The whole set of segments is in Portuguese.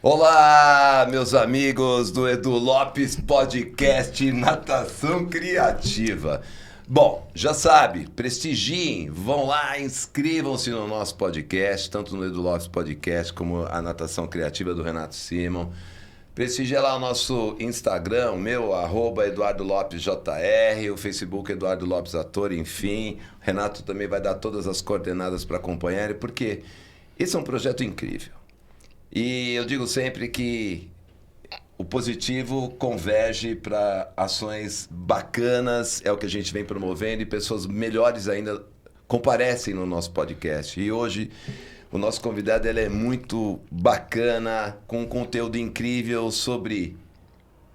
Olá, meus amigos do Edu Lopes Podcast Natação Criativa. Bom, já sabe, prestigiem, vão lá, inscrevam-se no nosso podcast, tanto no Edu Lopes Podcast como a Natação Criativa do Renato Simon. Prestigie lá o nosso Instagram, o meu, @EduardoLopesJR, o Facebook Eduardo Lopes Ator, enfim. O Renato também vai dar todas as coordenadas para acompanhar, porque esse é um projeto incrível. E eu digo sempre que o positivo converge para ações bacanas, é o que a gente vem promovendo, e pessoas melhores ainda comparecem no nosso podcast. E hoje o nosso convidado ele é muito bacana, com um conteúdo incrível sobre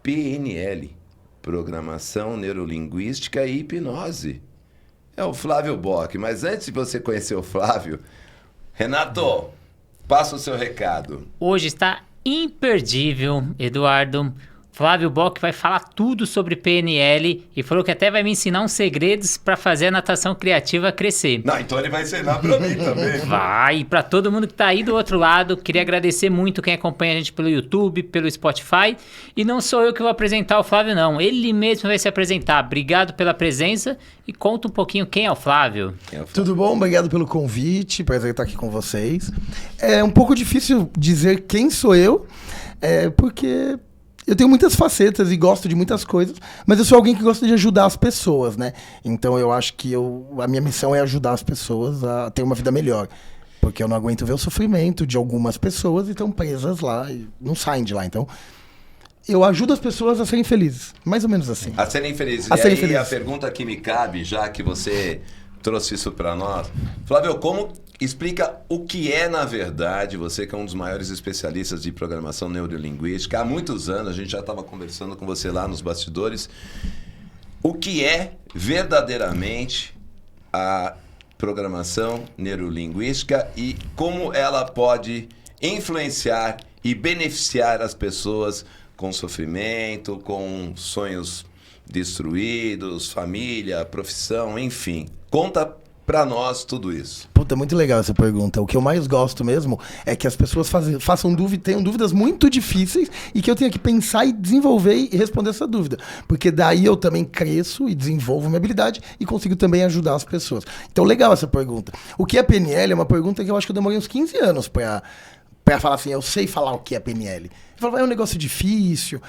PNL, Programação Neurolinguística e Hipnose. É o Flávio Bock. Mas antes de você conhecer o Flávio, Renato, passa o seu recado. Hoje está imperdível, Eduardo. Flávio Bock vai falar tudo sobre PNL e falou que até vai me ensinar uns segredos para fazer a natação criativa crescer. Não, então ele vai ensinar para mim também. Vai, para todo mundo que tá aí do outro lado. Queria agradecer muito quem acompanha a gente pelo YouTube, pelo Spotify. E não sou eu que vou apresentar o Flávio, não. Ele mesmo vai se apresentar. Obrigado pela presença e conta um pouquinho quem é o Flávio. Tudo bom? Obrigado pelo convite. Prazer estar aqui com vocês. É um pouco difícil dizer quem sou eu, porque eu tenho muitas facetas e gosto de muitas coisas, mas eu sou alguém que gosta de ajudar as pessoas, né? Então eu acho que a minha missão é ajudar as pessoas a ter uma vida melhor. Porque eu não aguento ver o sofrimento de algumas pessoas e estão presas lá e não saem de lá. Então, eu ajudo as pessoas a serem felizes. Mais ou menos assim. A serem felizes. A serem aí felizes. A pergunta que me cabe, já que você trouxe isso para nós. Flávio, explica o que é, na verdade, você que é um dos maiores especialistas de programação neurolinguística. Há muitos anos, a gente já estava conversando com você lá nos bastidores. O que é verdadeiramente a programação neurolinguística e como ela pode influenciar e beneficiar as pessoas com sofrimento, com sonhos destruídos, família, profissão, enfim. Conta pra nós tudo isso. Puta, muito legal essa pergunta. O que eu mais gosto mesmo é que as pessoas tenham dúvidas muito difíceis e que eu tenha que pensar e desenvolver e responder essa dúvida. Porque daí eu também cresço e desenvolvo minha habilidade e consigo também ajudar as pessoas. Então, legal essa pergunta. O que é PNL é uma pergunta que eu acho que eu demorei uns 15 anos pra falar assim, eu sei falar o que é PNL. Eu falo, é um negócio difícil,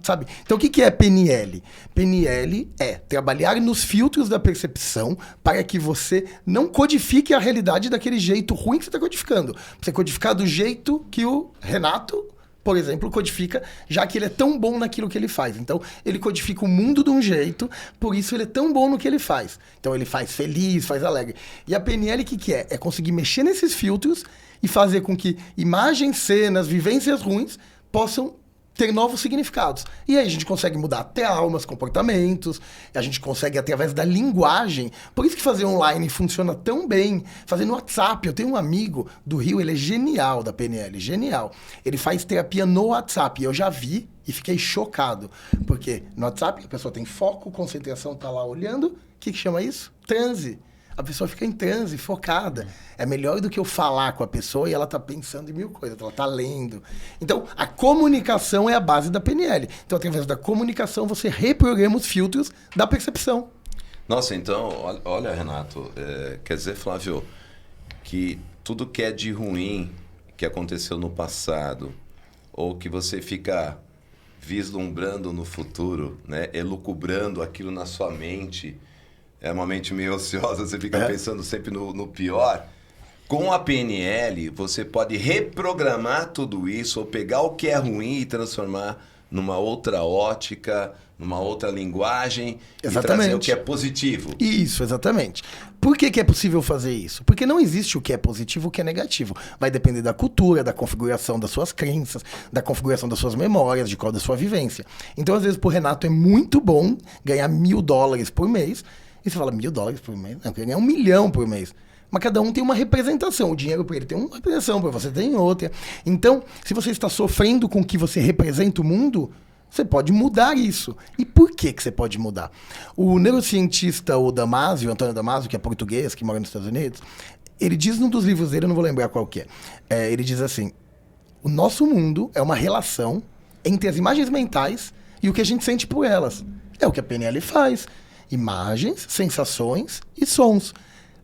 sabe? Então, o que é PNL? PNL é trabalhar nos filtros da percepção para que você não codifique a realidade daquele jeito ruim que você está codificando. Você codificar do jeito que o Renato, por exemplo, codifica, já que ele é tão bom naquilo que ele faz. Então, ele codifica o mundo de um jeito, por isso ele é tão bom no que ele faz. Então, ele faz feliz, faz alegre. E a PNL, o que é? É conseguir mexer nesses filtros e fazer com que imagens, cenas, vivências ruins possam ter novos significados. E aí a gente consegue mudar traumas, comportamentos, a gente consegue através da linguagem. Por isso que fazer online funciona tão bem. Fazer no WhatsApp. Eu tenho um amigo do Rio, ele é genial da PNL, genial. Ele faz terapia no WhatsApp. E eu já vi e fiquei chocado. Porque no WhatsApp a pessoa tem foco, concentração, tá lá olhando. O que chama isso? Transe. A pessoa fica em transe, focada. É melhor do que eu falar com a pessoa e ela tá pensando em mil coisas, ela tá lendo. Então, a comunicação é a base da PNL. Então, através da comunicação, você reprograma os filtros da percepção. Nossa, então, olha, Renato, quer dizer, Flávio, que tudo que é de ruim que aconteceu no passado, ou que você fica vislumbrando no futuro, né, elucubrando aquilo na sua mente, é uma mente meio ociosa, você fica pensando sempre no pior. Com a PNL, você pode reprogramar tudo isso, ou pegar o que é ruim e transformar numa outra ótica, numa outra linguagem, Exatamente. E trazer o que é positivo. Isso, exatamente. Por que é possível fazer isso? Porque não existe o que é positivo e o que é negativo. Vai depender da cultura, da configuração das suas crenças, da configuração das suas memórias, de qual da sua vivência. Então, às vezes, pro Renato é muito bom ganhar $1.000 por mês. E você fala, $1.000 por mês? Não, eu quero ganhar $1 milhão por mês. Mas cada um tem uma representação. O dinheiro para ele tem uma representação, para você tem outra. Então, se você está sofrendo com o que você representa o mundo, você pode mudar isso. E por que você pode mudar? O neurocientista Antônio Damasio, que é português, que mora nos Estados Unidos, ele diz num dos livros dele, eu não vou lembrar qual que é, ele diz assim, O nosso mundo é uma relação entre as imagens mentais e o que a gente sente por elas. É o que a PNL faz. Imagens, sensações e sons.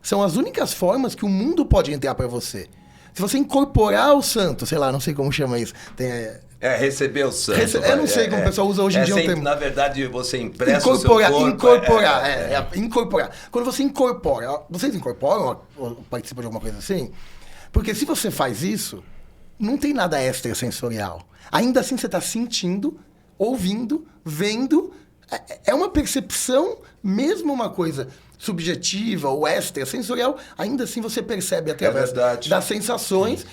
São as únicas formas que o mundo pode entrar para você. Se você incorporar o santo, sei lá, não sei como chama isso. Receber o santo. Eu não sei como o pessoal usa hoje em dia. Na verdade, você impressa incorporar, o seu corpo. Incorporar. Quando você incorpora, vocês incorporam ou participam de alguma coisa assim? Porque se você faz isso, não tem nada extrasensorial. Ainda assim você está sentindo, ouvindo, vendo. É uma percepção, mesmo uma coisa subjetiva ou extrasensorial, ainda assim você percebe através das sensações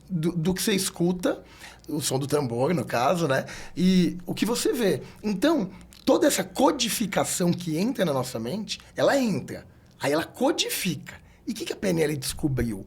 do que você escuta, o som do tambor, no caso, né? E o que você vê. Então, toda essa codificação que entra na nossa mente, ela entra. Aí ela codifica. E o que a PNL descobriu?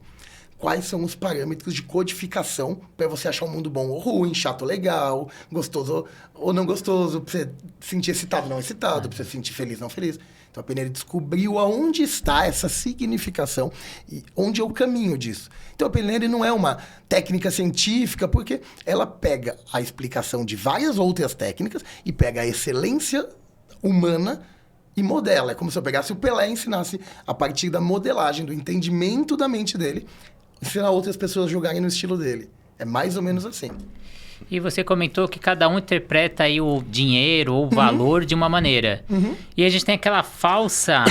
Quais são os parâmetros de codificação para você achar um mundo bom ou ruim, chato ou legal, gostoso ou não gostoso, para você sentir excitado ou não excitado, para você sentir feliz ou não feliz. Então a PNL descobriu aonde está essa significação e onde é o caminho disso. Então a PNL não é uma técnica científica, porque ela pega a explicação de várias outras técnicas e pega a excelência humana e modela. É como se eu pegasse o Pelé e ensinasse a partir da modelagem, do entendimento da mente dele, ensinar outras pessoas a jogarem no estilo dele. É mais ou menos assim. E você comentou que cada um interpreta aí o dinheiro ou o valor de uma maneira. E a gente tem aquela falsa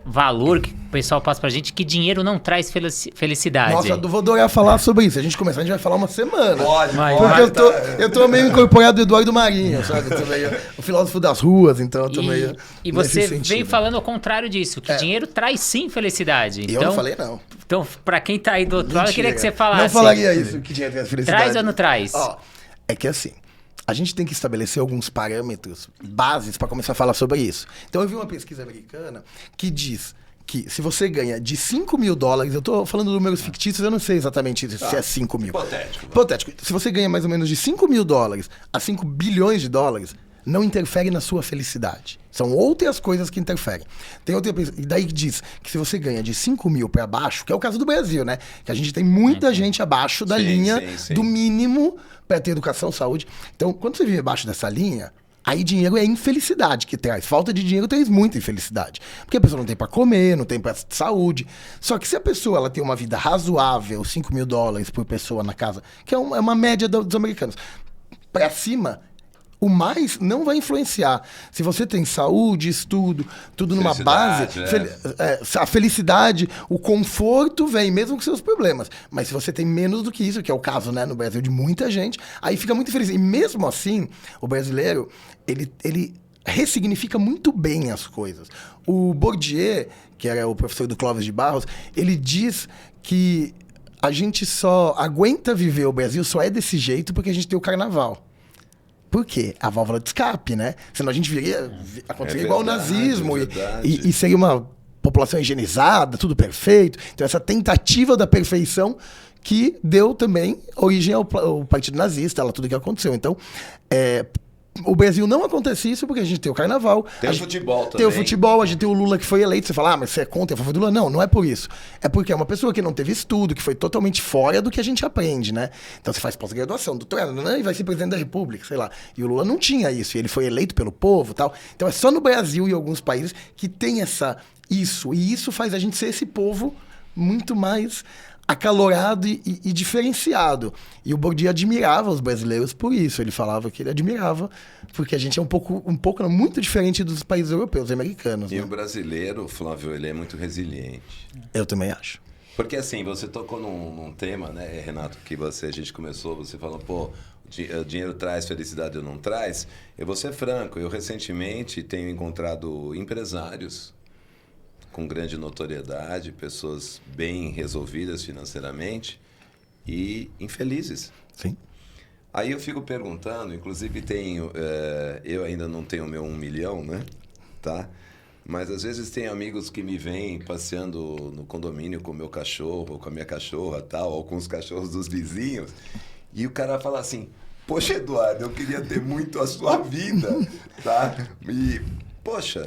valor que o pessoal passa pra gente, que dinheiro não traz felicidade. Nossa, eu vou adorar falar sobre isso. A gente vai falar uma semana. Pode, porque eu tô meio incorporado do Eduardo Marinho, sabe? Eu tô meio o filósofo das ruas, então eu tô meio... E você vem falando ao contrário disso, que dinheiro traz sim felicidade. Eu não falei, não. Então, pra quem tá aí do outro lado, eu queria que você falasse. Não falaria isso, que dinheiro traz felicidade. Traz ou não traz? É que assim, a gente tem que estabelecer alguns parâmetros, bases, para começar a falar sobre isso. Então eu vi uma pesquisa americana que diz que se você ganha de $5.000, eu tô falando de números fictícios, eu não sei exatamente se é 5 mil. Hipotético. Se você ganha mais ou menos de $5.000 a 5 bilhões de dólares, não interfere na sua felicidade. São outras coisas que interferem. Tem outra pesquisa, e daí diz que se você ganha de 5 mil para baixo, que é o caso do Brasil, né? Que a gente tem muita gente abaixo da linha do mínimo para ter educação, saúde. Então, quando você vive abaixo dessa linha, aí dinheiro é infelicidade que traz. Falta de dinheiro traz muita infelicidade. Porque a pessoa não tem para comer, não tem para saúde. Só que se a pessoa ela tem uma vida razoável, $5.000 por pessoa na casa, que é uma média dos americanos, para cima, o mais não vai influenciar. Se você tem saúde, estudo, tudo numa base, a felicidade, o conforto vem, mesmo com seus problemas. Mas se você tem menos do que isso, que é o caso, né, no Brasil de muita gente, aí fica muito feliz. E mesmo assim, o brasileiro, ele ressignifica muito bem as coisas. O Bourdieu, que era o professor do Clóvis de Barros, ele diz que a gente só aguenta viver o Brasil, só é desse jeito porque a gente tem o carnaval. Por quê? A válvula de escape, né? Senão a gente aconteceria igual o nazismo e seria uma população higienizada, tudo perfeito. Então essa tentativa da perfeição que deu também origem ao Partido Nazista, tudo que aconteceu. Então, o Brasil não acontece isso porque a gente tem o carnaval. Tem o futebol também. Tem o futebol, a gente tem o Lula que foi eleito. Você fala, mas você é contra a favor do Lula? Não, não é por isso. É porque é uma pessoa que não teve estudo, que foi totalmente fora do que a gente aprende, né? Então você faz pós-graduação, doutorado, e vai ser presidente da República, sei lá. E o Lula não tinha isso, e ele foi eleito pelo povo e tal. Então é só no Brasil e alguns países que tem isso. E isso faz a gente ser esse povo muito mais acalorado e diferenciado. E o Bourdieu admirava os brasileiros por isso. Ele falava que ele admirava, porque a gente é muito diferente dos países europeus e americanos. E né? o brasileiro, Flávio, ele é muito resiliente. Eu também acho. Porque assim, você tocou num tema, né, Renato, que a gente começou, você falou, o dinheiro traz felicidade ou não traz? Eu vou ser franco, eu recentemente tenho encontrado empresários com grande notoriedade, pessoas bem resolvidas financeiramente e infelizes. Sim. Aí eu fico perguntando, inclusive eu ainda não tenho o meu 1 milhão, né? Tá? Mas às vezes tem amigos que me vêm passeando no condomínio com o meu cachorro, com a minha cachorra, tal, ou com os cachorros dos vizinhos, e o cara fala assim, poxa, Eduardo, eu queria ter muito a sua vida, tá? E, poxa...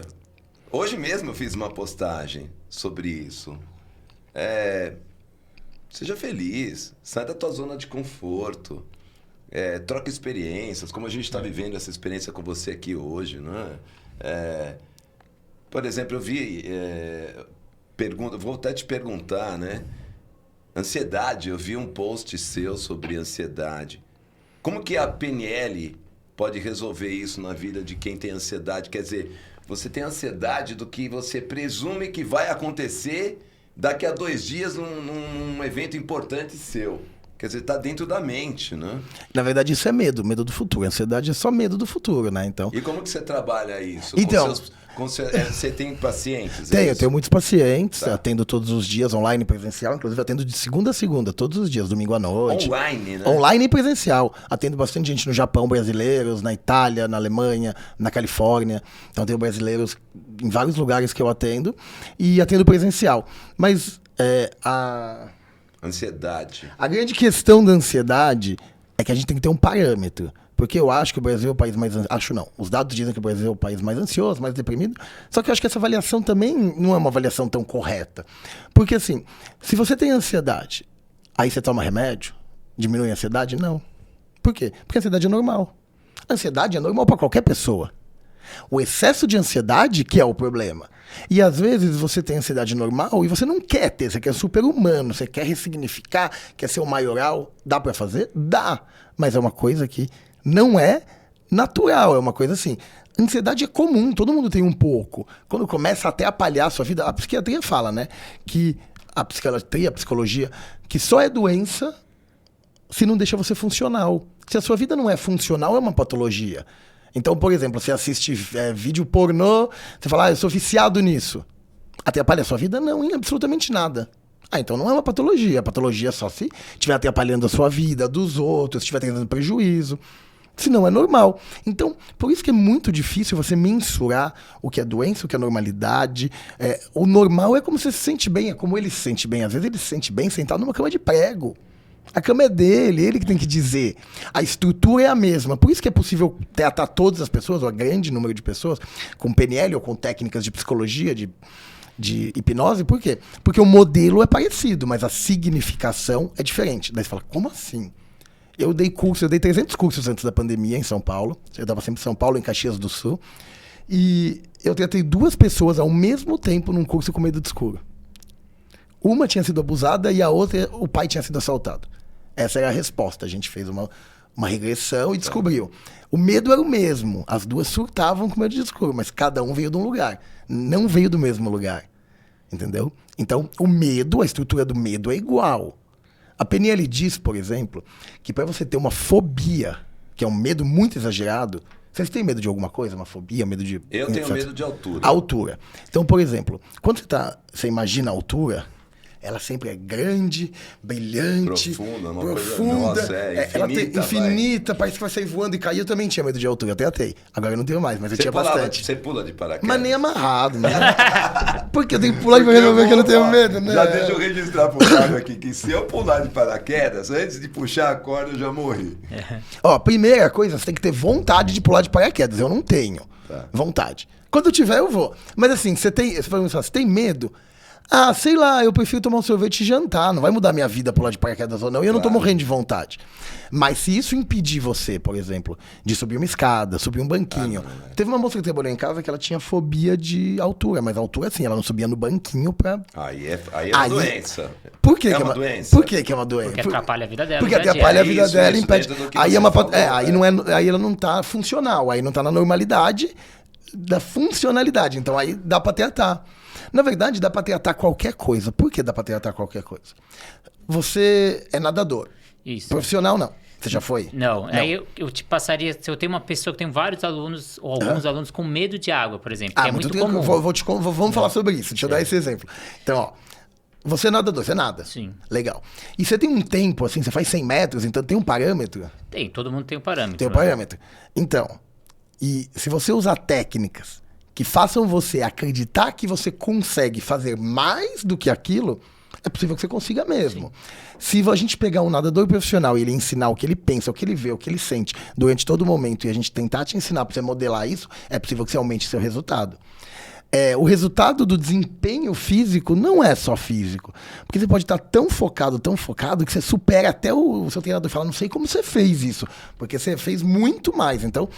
Hoje mesmo eu fiz uma postagem sobre isso. Seja feliz, sai da tua zona de conforto, troca experiências, como a gente está vivendo essa experiência com você aqui hoje, né? Por exemplo, eu vi, vou até te perguntar, né? Ansiedade, eu vi um post seu sobre ansiedade. Como que a PNL pode resolver isso na vida de quem tem ansiedade? Quer dizer, você tem ansiedade do que você presume que vai acontecer daqui a 2 dias num evento importante seu. Quer dizer, tá dentro da mente, né? Na verdade, isso é medo do futuro. A ansiedade é só medo do futuro, né? Então... E como que você trabalha isso? Então... Você tem pacientes? Eu tenho muitos pacientes, atendo todos os dias, online e presencial, inclusive atendo de segunda a segunda, todos os dias, domingo à noite. Online, né? Online e presencial. Atendo bastante gente no Japão, brasileiros, na Itália, na Alemanha, na Califórnia. Então tenho brasileiros em vários lugares que eu atendo e atendo presencial. Mas ansiedade. A grande questão da ansiedade é que a gente tem que ter um parâmetro. Porque eu acho que o Brasil é o país mais... Acho não. Os dados dizem que o Brasil é o país mais ansioso, mais deprimido. Só que eu acho que essa avaliação também não é uma avaliação tão correta. Porque assim, se você tem ansiedade, aí você toma remédio, diminui a ansiedade? Não. Por quê? Porque a ansiedade é normal. A ansiedade é normal para qualquer pessoa. O excesso de ansiedade que é o problema. E às vezes você tem ansiedade normal e você não quer ter, você quer super-humano, você quer ressignificar, quer ser o maioral. Dá para fazer? Dá. Mas é uma coisa que não é natural, é uma coisa assim. Ansiedade é comum, todo mundo tem um pouco. Quando começa até a palhar a sua vida, a psiquiatria fala, né? Que a psiquiatria, a psicologia, que só é doença se não deixa você funcional. Se a sua vida não é funcional, é uma patologia. Então, por exemplo, você assiste vídeo pornô, você fala, eu sou viciado nisso. Atrapalha a sua vida? Não, em absolutamente nada. Então não é uma patologia. A patologia é só se estiver atrapalhando a sua vida, dos outros, estiver trazendo prejuízo. Senão é normal. Então, por isso que é muito difícil você mensurar o que é doença, o que é normalidade. O normal é como você se sente bem, é como ele se sente bem. Às vezes ele se sente bem sentado numa cama de prego. A cama é dele, ele que tem que dizer. A estrutura é a mesma. Por isso que é possível tratar todas as pessoas, ou a grande número de pessoas, com PNL ou com técnicas de psicologia, de hipnose. Por quê? Porque o modelo é parecido, mas a significação é diferente. Daí você fala, como assim? Eu dei 300 cursos antes da pandemia em São Paulo. Eu estava sempre em São Paulo, em Caxias do Sul. E eu tratei 2 pessoas ao mesmo tempo num curso com medo de escuro. Uma tinha sido abusada e a outra, o pai tinha sido assaltado. Essa era a resposta. A gente fez uma regressão e descobriu. O medo era o mesmo. As 2 surtavam com medo de escuro, mas cada um veio de um lugar. Não veio do mesmo lugar. Entendeu? Então, o medo, a estrutura do medo é igual. A PNL diz, por exemplo, que para você ter uma fobia, que é um medo muito exagerado, vocês têm medo de alguma coisa? Uma fobia, medo de... Eu tenho medo de altura. A altura. Então, por exemplo, quando você imagina a altura, ela sempre é grande, brilhante, profunda. Nossa, ela tem infinita, parece que vai sair voando e cair. Eu também tinha medo de altura, eu até atei. Agora eu não tenho mais, mas eu tinha bastante. Você pula de paraquedas? Mas nem amarrado, né? Porque eu tenho que pular pra resolver que eu não tenho medo, né? Já deixa eu registrar pro Flávio aqui, que se eu pular de paraquedas, antes de puxar a corda, eu já morri. Ó, primeira coisa, você tem que ter vontade de pular de paraquedas. Eu não tenho vontade. Quando eu tiver, eu vou. Mas assim, você tem medo? Ah, sei lá, eu prefiro tomar um sorvete e jantar. Não vai mudar minha vida pular de paraquedas ou não. E eu não tô morrendo de vontade. Mas se isso impedir você, por exemplo, de subir uma escada, subir um banquinho... Teve uma moça que trabalhou em casa que ela tinha fobia de altura. Mas a altura, assim, ela não subia no banquinho pra... Aí é uma doença. Por que é uma doença? Por que é uma doença? Porque atrapalha a vida dela. Porque atrapalha a vida dela, isso, impede... Aí aí ela não tá funcional. Aí não tá na normalidade da funcionalidade. Então aí dá pra tratar. Na verdade, dá pra tratar qualquer coisa. Por que dá pra tratar qualquer coisa? Você é nadador. Isso. Profissional, não. Você já foi? Não. Aí eu te passaria... Se eu tenho uma pessoa que tem vários alunos, ou alguns alunos com medo de água, por exemplo, que é muito comum. Vamos falar sobre isso. Deixa eu dar esse exemplo. Então, ó. Você é nadador, você nada. Sim. Legal. E você tem um tempo, assim, você faz 100 metros, então tem um parâmetro? Tem, todo mundo tem um parâmetro. Tem um parâmetro. Então, e se você usar técnicas que façam você acreditar que você consegue fazer mais do que aquilo, é possível que você consiga mesmo. Sim. Se a gente pegar um nadador profissional e ele ensinar o que ele pensa, o que ele vê, o que ele sente durante todo momento e a gente tentar te ensinar para você modelar isso, é possível que você aumente seu resultado. o resultado do desempenho físico não é só físico. Porque você pode estar tão focado, que você supera até o seu treinador e fala, não sei como você fez isso, porque você fez muito mais. Então,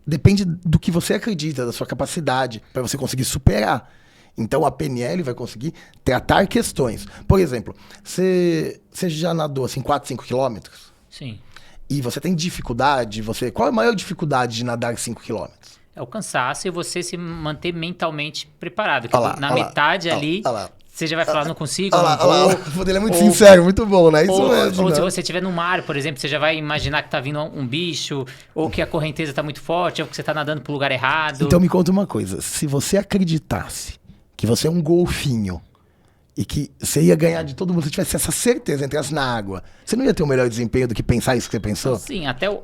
depende do que você acredita, da sua capacidade, para você conseguir superar. Então, a PNL vai conseguir tratar questões. Por exemplo, você já nadou assim 4, 5 quilômetros? Sim. E você tem dificuldade? Qual é a maior dificuldade de nadar 5 quilômetros? É o cansaço e você se manter mentalmente preparado. Na olha metade lá, ali, olha lá. você já vai falar, não consigo, Olha não lá, vou. ele é muito sincero, muito bom, né? Isso Ou mesmo. se né? você estiver no mar, por exemplo, você já vai imaginar que tá vindo um bicho, ou que a correnteza tá muito forte, ou que você tá nadando pro lugar errado. Então me conta uma coisa, se você acreditasse que você é um golfinho e que você ia ganhar de todo mundo, se tivesse essa certeza, entrasse na água, você não ia ter um melhor desempenho do que pensar isso que você pensou? Sim, até os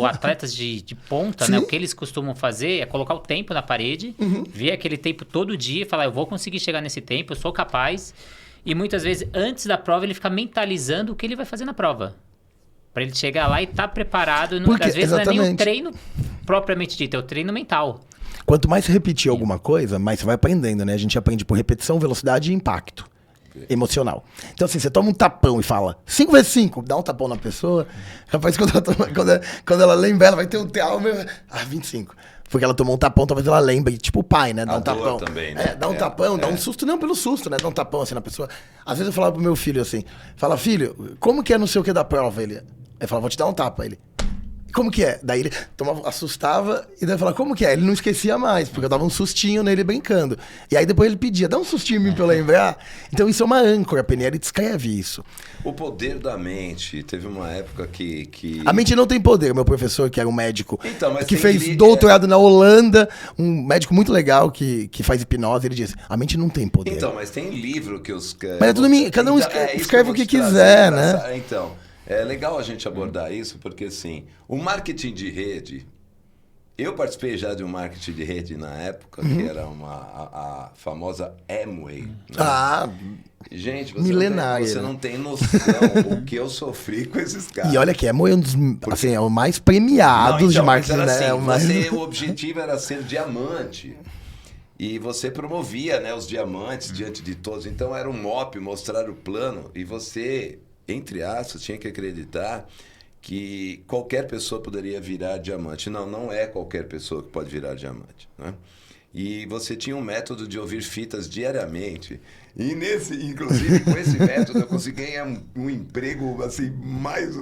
atletas de ponta, né? O que eles costumam fazer é colocar o tempo na parede, ver aquele tempo todo dia e falar, eu vou conseguir chegar nesse tempo, eu sou capaz. E muitas vezes, antes da prova, ele fica mentalizando o que ele vai fazer na prova. Pra ele chegar lá e estar preparado. Às vezes não é nem o treino propriamente dito, é o treino mental. Quanto mais você repetir alguma coisa, mais você vai aprendendo, né? A gente aprende por repetição, velocidade e impacto emocional. Então, assim, você toma um tapão e fala 5 vezes 5, dá um tapão na pessoa. Rapaz, quando ela lembra, ela vai ter um trauma. 25. Porque ela tomou um tapão, talvez ela lembre, tipo o pai, né? Dá um tapão. Também, né? Dá um tapão, dá um susto, não pelo susto, né? Dá um tapão assim na pessoa. Às vezes eu falava pro meu filho assim: fala, filho, como que é não sei o que da prova? Ele falava, vou te dar um tapa. Ele, como que é? Daí ele assustava e daí eu falava, como que é? Ele não esquecia mais, porque eu dava um sustinho nele brincando. E aí depois ele pedia, dá um sustinho em mim pra eu lembrar. Então isso é uma âncora, a PNL descreve isso. O poder da mente, teve uma época que... A mente não tem poder. Meu professor, que era um médico mas que fez doutorado na Holanda, um médico muito legal que faz hipnose, ele disse, a mente não tem poder. Então, mas tem livro que os... Mas é tudo cada um escreve o que quiser, né? Então... É legal a gente abordar isso, porque assim, o marketing de rede, eu participei já de um marketing de rede na época, que era a famosa Amway. Né? Gente, você não tem noção o que eu sofri com esses caras. E olha que Amway é um dos assim, é o mais premiados de marketing, né? Assim, o objetivo era ser diamante. E você promovia, né, os diamantes diante de todos. Então era um MOP, mostrar o plano, e você... entre aspas, tinha que acreditar que qualquer pessoa poderia virar diamante. Não é qualquer pessoa que pode virar diamante, né? E você tinha um método de ouvir fitas diariamente. E inclusive com esse método eu consegui ganhar um emprego assim,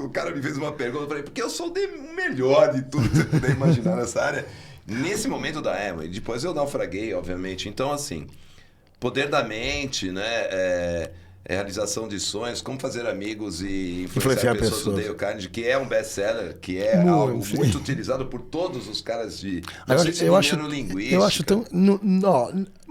o cara me fez uma pergunta, eu falei, porque eu sou o melhor de tudo que você puder imaginar nessa área. Nesse momento da Amway, depois eu naufraguei, obviamente. Então, assim, poder da mente, né? Realização de sonhos, como fazer amigos e influenciar pessoas do Dale Carnegie, que é um best-seller, que é algo muito utilizado por todos os caras de neurolinguística. Eu acho tão...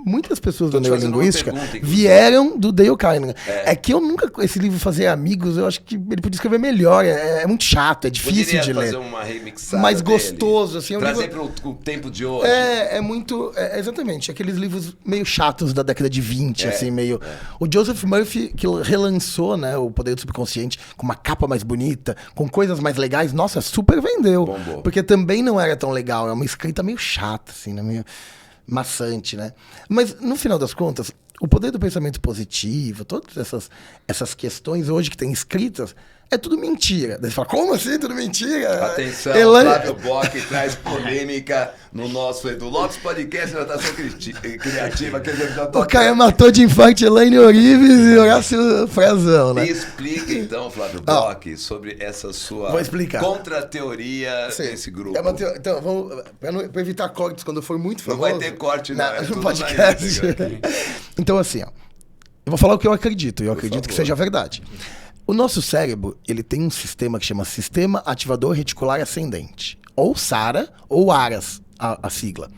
muitas pessoas da neurolinguística vieram do Dale Carnegie. É que eu nunca... Esse livro Fazer Amigos, eu acho que ele podia escrever melhor. É muito chato, é difícil de ler. Fazer uma remixada mais gostoso, assim. Trazer para o tempo de hoje. É muito... exatamente, aqueles livros meio chatos da década de 20, assim, meio... O Joseph Murphy, que relançou, né, O Poder do Subconsciente, com uma capa mais bonita, com coisas mais legais, nossa, super vendeu. Bombou. Porque também não era tão legal, é uma escrita meio chata, assim, né, meio maçante, né? Mas, no final das contas, o poder do pensamento positivo, todas essas questões hoje que tem escritas, é tudo mentira. Daí você fala, como assim? Tudo mentira? Atenção, Flávio Bock traz polêmica no nosso Edu Lopes Podcast Natação Criativa. O cara matou de infarto Elaine Orives e Horácio Frazão, né? Explica então, Flávio Bock, sobre essa sua contra-teoria desse grupo. Então, vamos, para evitar cortes quando for muito famoso... Não vai ter corte, não. No podcast. Então, assim, ó, eu vou falar o que eu acredito. Eu acredito que seja verdade. O nosso cérebro, ele tem um sistema que chama Sistema Ativador Reticular Ascendente. Ou SARA, ou ARAS, a sigla.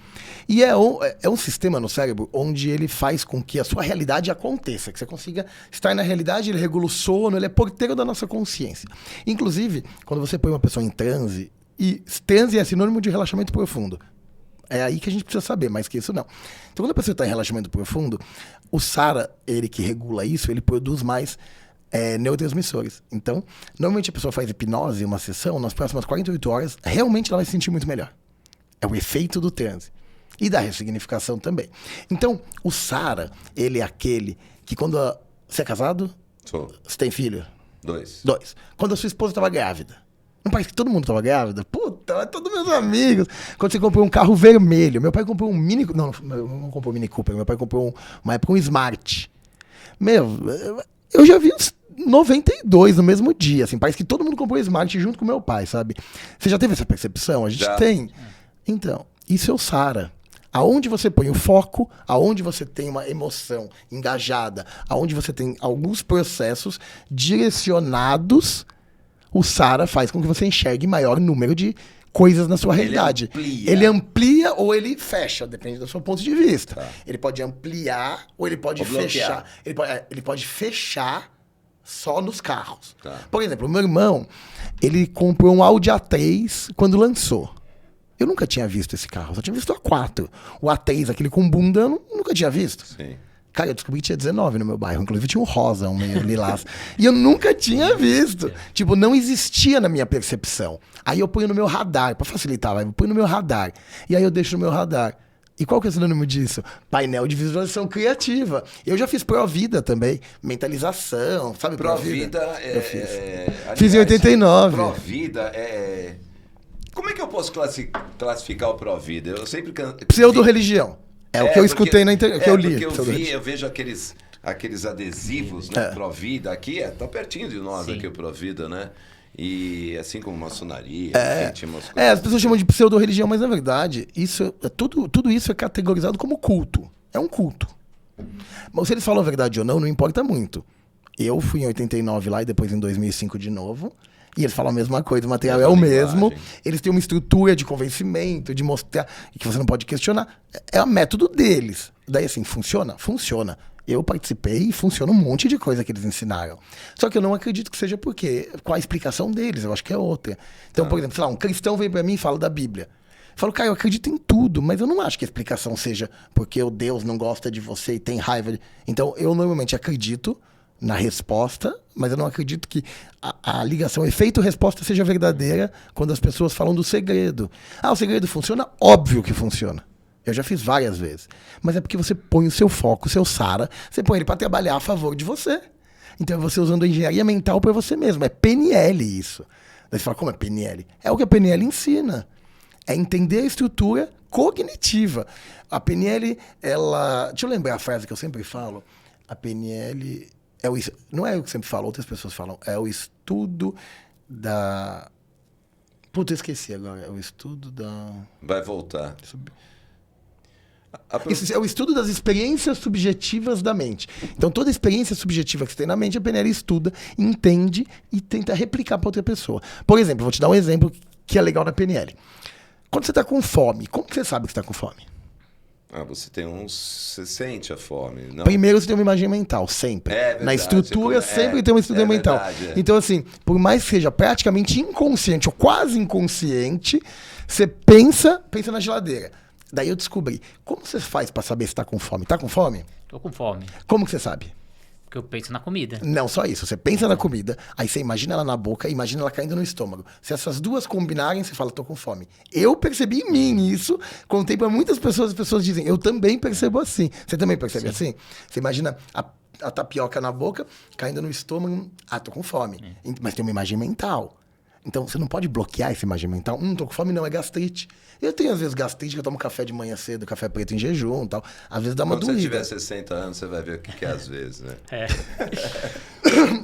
E é um sistema no cérebro onde ele faz com que a sua realidade aconteça, que você consiga estar na realidade, ele regula o sono, ele é porteiro da nossa consciência. Inclusive, quando você põe uma pessoa em transe, e transe é sinônimo de relaxamento profundo. É aí que a gente precisa saber, mais que isso não. Então, quando a pessoa está em relaxamento profundo, o SARA, ele que regula isso, ele produz mais neurotransmissores. Então, normalmente a pessoa faz hipnose, uma sessão, nas próximas 48 horas, realmente ela vai se sentir muito melhor. É o efeito do transe. E da ressignificação também. Então, o Sara, ele é aquele que quando... Você é casado? Sou. Você tem filho? 2. 2. Quando a sua esposa estava grávida. Não parece que todo mundo estava grávida? Puta, é todos meus amigos. Quando você comprou um carro vermelho. Meu pai comprou um Mini... Não comprou um Mini Cooper. Meu pai comprou uma época um Smart. Eu já vi uns 92 no mesmo dia, assim. Parece que todo mundo comprou Smart junto com meu pai, sabe? Você já teve essa percepção? A gente Já. tem. Então, isso é o Sara. Aonde você põe o foco, aonde você tem uma emoção engajada, aonde você tem alguns processos direcionados, o Sara faz com que você enxergue maior número de coisas na sua realidade. Ele amplia ou ele fecha, depende do seu ponto de vista. Tá. Ele pode ampliar ou ele pode Ou bloquear. fechar. Ele pode fechar só nos carros. Tá. Por exemplo, o meu irmão, ele comprou um Audi A3 quando lançou. Eu nunca tinha visto esse carro, só tinha visto o A4. O A3, aquele com bunda, eu nunca tinha visto. Sim. Cara, eu descobri que tinha 19 no meu bairro. Inclusive tinha um rosa, um meio lilás. E eu nunca tinha visto. Tipo, não existia na minha percepção. Aí eu ponho no meu radar, pra facilitar, eu ponho no meu radar. E aí eu deixo no meu radar. E qual que é o sinônimo disso? Painel de visualização criativa. Eu já fiz Provida também. Mentalização, sabe? Provida Eu fiz. aliás, Fiz em 89. Provida é... Como é que eu posso classificar o Provida? Eu sempre... Pseudo-religião. É o que eu escutei na internet, que eu li. Porque eu vejo aqueles adesivos, né? Provida aqui, tá pertinho de nós aqui o Provida, né? E assim como maçonaria, enfim, tinha umas coisas. As pessoas chamam de pseudo-religião, mas na verdade, tudo isso é categorizado como culto. É um culto. Mas se eles falam a verdade ou não, não importa muito. Eu fui em 89 lá e depois em 2005 de novo. E eles falam a mesma coisa, o material é o mesmo. Eles têm uma estrutura de convencimento, de mostrar que você não pode questionar. É o método deles. Daí assim, funciona? Funciona. Eu participei e funciona um monte de coisa que eles ensinaram. Só que eu não acredito que seja porque, com a explicação deles, eu acho que é outra. Então, por exemplo, sei lá, um cristão vem pra mim e fala da Bíblia. Eu falo, cara, eu acredito em tudo, mas eu não acho que a explicação seja porque o Deus não gosta de você e tem raiva de... Então, eu normalmente acredito na resposta, mas eu não acredito que a ligação efeito-resposta seja verdadeira quando as pessoas falam do segredo. O segredo funciona? Óbvio que funciona. Eu já fiz várias vezes. Mas é porque você põe o seu foco, o seu Sara, você põe ele para trabalhar a favor de você. Então é você usando a engenharia mental para você mesmo. É PNL isso. Daí você fala, como é PNL? É o que a PNL ensina. É entender a estrutura cognitiva. A PNL, ela... Deixa eu lembrar a frase que eu sempre falo. A PNL... Não é o que sempre falo, outras pessoas falam. É o estudo da... Puta, eu esqueci agora. É o estudo da... Vai voltar. Isso é o estudo das experiências subjetivas da mente. Então, toda experiência subjetiva que você tem na mente, a PNL estuda, entende e tenta replicar para outra pessoa. Por exemplo, vou te dar um exemplo que é legal na PNL. Quando você está com fome, como que você sabe que você está com fome? Você sente a fome. Não? Primeiro você tem uma imagem mental, sempre. Verdade, na estrutura sempre tem uma estrutura mental. Verdade, Então, assim, por mais que seja praticamente inconsciente ou quase inconsciente, você pensa na geladeira. Daí eu descobri. Como você faz pra saber se tá com fome? Tá com fome? Tô com fome. Como que você sabe? Porque eu penso na comida. Não, só isso. Você pensa na comida, aí você imagina ela na boca, imagina ela caindo no estômago. Se essas duas combinarem, você fala, tô com fome. Eu percebi em mim isso, contei pra muitas pessoas, as pessoas dizem, eu também percebo assim. Você também percebe assim? Você imagina a tapioca na boca, caindo no estômago, tô com fome. Mas tem uma imagem mental. Então, você não pode bloquear essa imagem mental. Tô com fome, não, é gastrite. Eu tenho, às vezes, gastrite, que eu tomo café de manhã cedo, café preto em jejum e tal. Às vezes dá uma Quando doída. você tiver 60 anos, você vai ver o que é às vezes, né?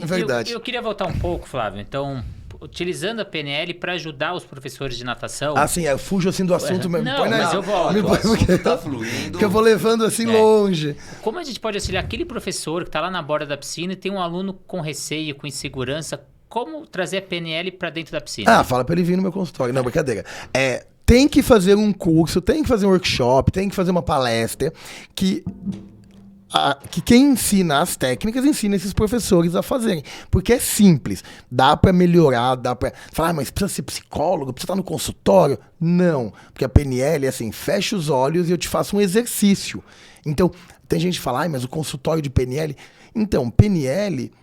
Verdade. Eu queria voltar um pouco, Flávio. Então, utilizando a PNL para ajudar os professores de natação... Sim, eu fujo assim do assunto mesmo. Não, mas eu volto. O assunto tá fluindo. Que eu vou levando assim longe. Como a gente pode auxiliar aquele professor que está lá na borda da piscina e tem um aluno com receio, com insegurança? Como trazer a PNL para dentro da piscina? Fala pra ele vir no meu consultório. Não, brincadeira. Tem que fazer um curso, tem que fazer um workshop, tem que fazer uma palestra que quem ensina as técnicas ensina esses professores a fazerem. Porque é simples. Dá pra melhorar, dá pra... Falar, mas precisa ser psicólogo, precisa estar no consultório? Não. Porque a PNL é assim, fecha os olhos e eu te faço um exercício. Então, tem gente que fala, mas o consultório de PNL... Então, PNL...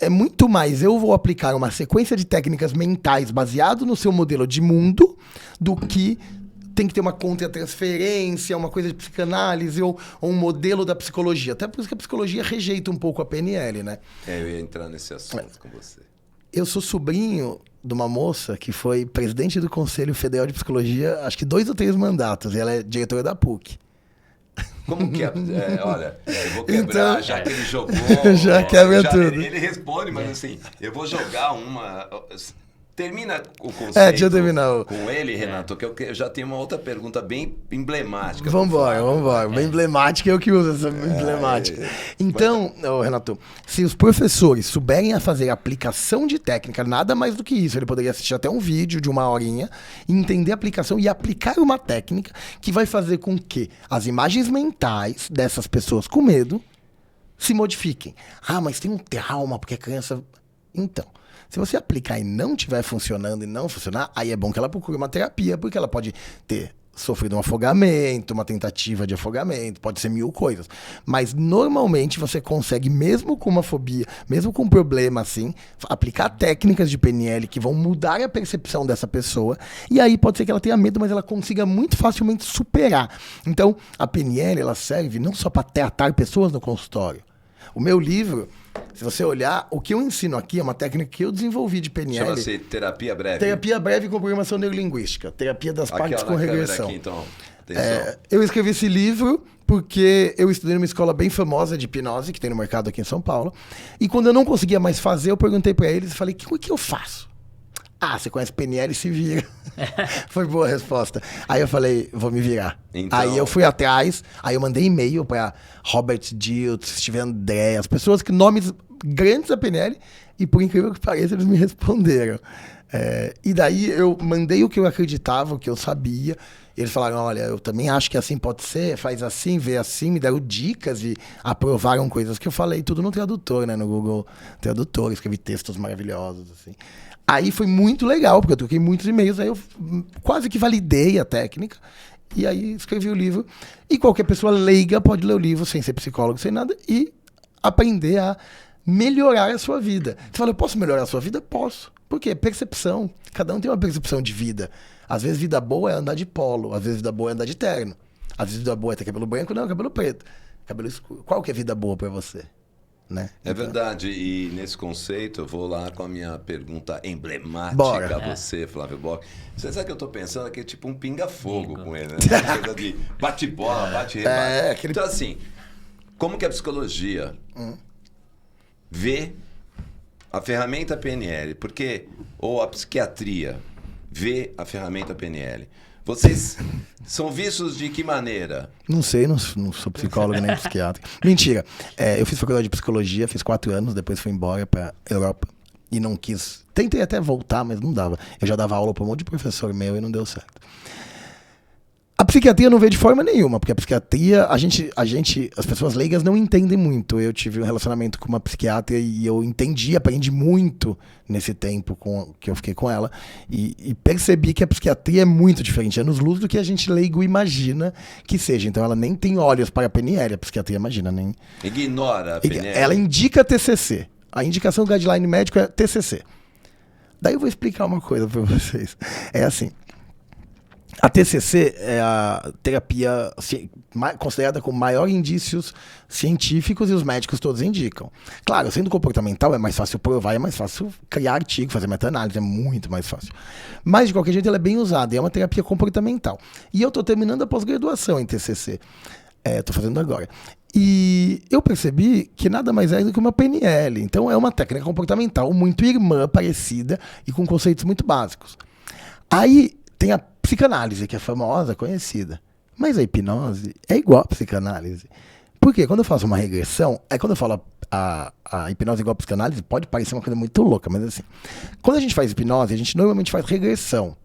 É muito mais, eu vou aplicar uma sequência de técnicas mentais baseado no seu modelo de mundo do que tem que ter uma contra-transferência, uma coisa de psicanálise ou um modelo da psicologia. Até por isso que a psicologia rejeita um pouco a PNL, né? Eu ia entrar nesse assunto com você. Eu sou sobrinho de uma moça que foi presidente do Conselho Federal de Psicologia, acho que 2 ou 3 mandatos, e ela é diretora da PUC. Como que é? Olha, eu vou quebrar, Então, já que ele jogou... já quebra tudo. Ele responde, mas assim, eu vou jogar uma... Termina o conceito deixa eu terminar. Com ele, Renato, que eu já tenho uma outra pergunta bem emblemática. Vambora. Bem emblemática, eu que uso essa emblemática. Então, Renato, se os professores souberem a fazer aplicação de técnica, nada mais do que isso, ele poderia assistir até um vídeo de 1 horinha, entender a aplicação e aplicar uma técnica que vai fazer com que as imagens mentais dessas pessoas com medo se modifiquem. Ah, mas tem um trauma porque a criança... Então... Se você aplicar e não estiver funcionando e não funcionar, aí é bom que ela procure uma terapia, porque ela pode ter sofrido um afogamento, uma tentativa de afogamento, pode ser 1000 coisas. Mas normalmente você consegue, mesmo com uma fobia, mesmo com um problema assim, aplicar técnicas de PNL que vão mudar a percepção dessa pessoa, e aí pode ser que ela tenha medo, mas ela consiga muito facilmente superar. Então, a PNL, ela serve não só para tratar pessoas no consultório. O meu livro, se você olhar, o que eu ensino aqui é uma técnica que eu desenvolvi de PNL. Chama-se terapia breve. Terapia breve com programação neurolinguística. Terapia das partes com regressão. Aqui, então. Eu escrevi esse livro porque eu estudei numa escola bem famosa de hipnose, que tem no mercado aqui em São Paulo. E quando eu não conseguia mais fazer, eu perguntei para eles e falei, o que eu faço? Ah, você conhece PNL, se vira. Foi boa a resposta. Aí eu falei, vou me virar. Então... Aí eu fui atrás, aí eu mandei e-mail para Robert Diltz, Steven André, as pessoas que nomes grandes da PNL, e por incrível que pareça, eles me responderam. E daí eu mandei o que eu acreditava, o que eu sabia. E eles falaram, olha, eu também acho que assim pode ser, faz assim, vê assim, me deram dicas e aprovaram coisas que eu falei, tudo no tradutor, né? No Google Tradutor, escrevi textos maravilhosos, assim. Aí foi muito legal, porque eu troquei muitos e-mails, aí eu quase que validei a técnica, e aí escrevi o livro. E qualquer pessoa leiga pode ler o livro, sem ser psicólogo, sem nada, e aprender a melhorar a sua vida. Você fala, eu posso melhorar a sua vida? Posso. Por quê? Percepção. Cada um tem uma percepção de vida. Às vezes vida boa é andar de polo, às vezes vida boa é andar de terno. Às vezes vida boa é ter cabelo branco, não, cabelo preto. Cabelo escuro. Qual que é vida boa pra você? Né? É verdade, e nesse conceito eu vou lá com a minha pergunta emblemática Bora. a você, Flávio Bock. Você sabe que eu tô pensando que é tipo um pinga-fogo com ele, né? Uma coisa de bate-bola, bate-rebate. Então assim, como que a psicologia vê a ferramenta PNL? Ou a psiquiatria vê a ferramenta PNL? Vocês são vistos de que maneira? Não sei, não sou psicólogo nem psiquiatra. Mentira. Eu fiz faculdade de psicologia, fiz 4 anos, depois fui embora pra Europa e não quis. Tentei até voltar, mas não dava. Eu já dava aula pra um monte de professor meu e não deu certo. A psiquiatria não vê de forma nenhuma, porque a psiquiatria, as pessoas leigas não entendem muito. Eu tive um relacionamento com uma psiquiatra e eu aprendi muito nesse tempo que eu fiquei com ela e percebi que a psiquiatria é muito diferente, anos-luz do que a gente leigo imagina que seja. Então ela nem tem olhos para a PNL, a psiquiatria imagina, nem... Ignora a PNL. Ela indica TCC. A indicação do guideline médico é TCC. Daí eu vou explicar uma coisa para vocês. É assim... A TCC é a terapia considerada com maior indícios científicos e os médicos todos indicam. Claro, sendo comportamental é mais fácil provar, é mais fácil criar artigo, fazer meta-análise, é muito mais fácil. Mas, de qualquer jeito, ela é bem usada e é uma terapia comportamental. E eu estou terminando a pós-graduação em TCC. Estou fazendo agora. E eu percebi que nada mais é do que uma PNL. Então, é uma técnica comportamental muito irmã, parecida e com conceitos muito básicos. Aí tem a psicanálise, que é famosa, conhecida. Mas a hipnose é igual a psicanálise. Por quê? Quando eu faço uma regressão, quando eu falo a hipnose igual a psicanálise, pode parecer uma coisa muito louca, mas assim, quando a gente faz hipnose, a gente normalmente faz regressão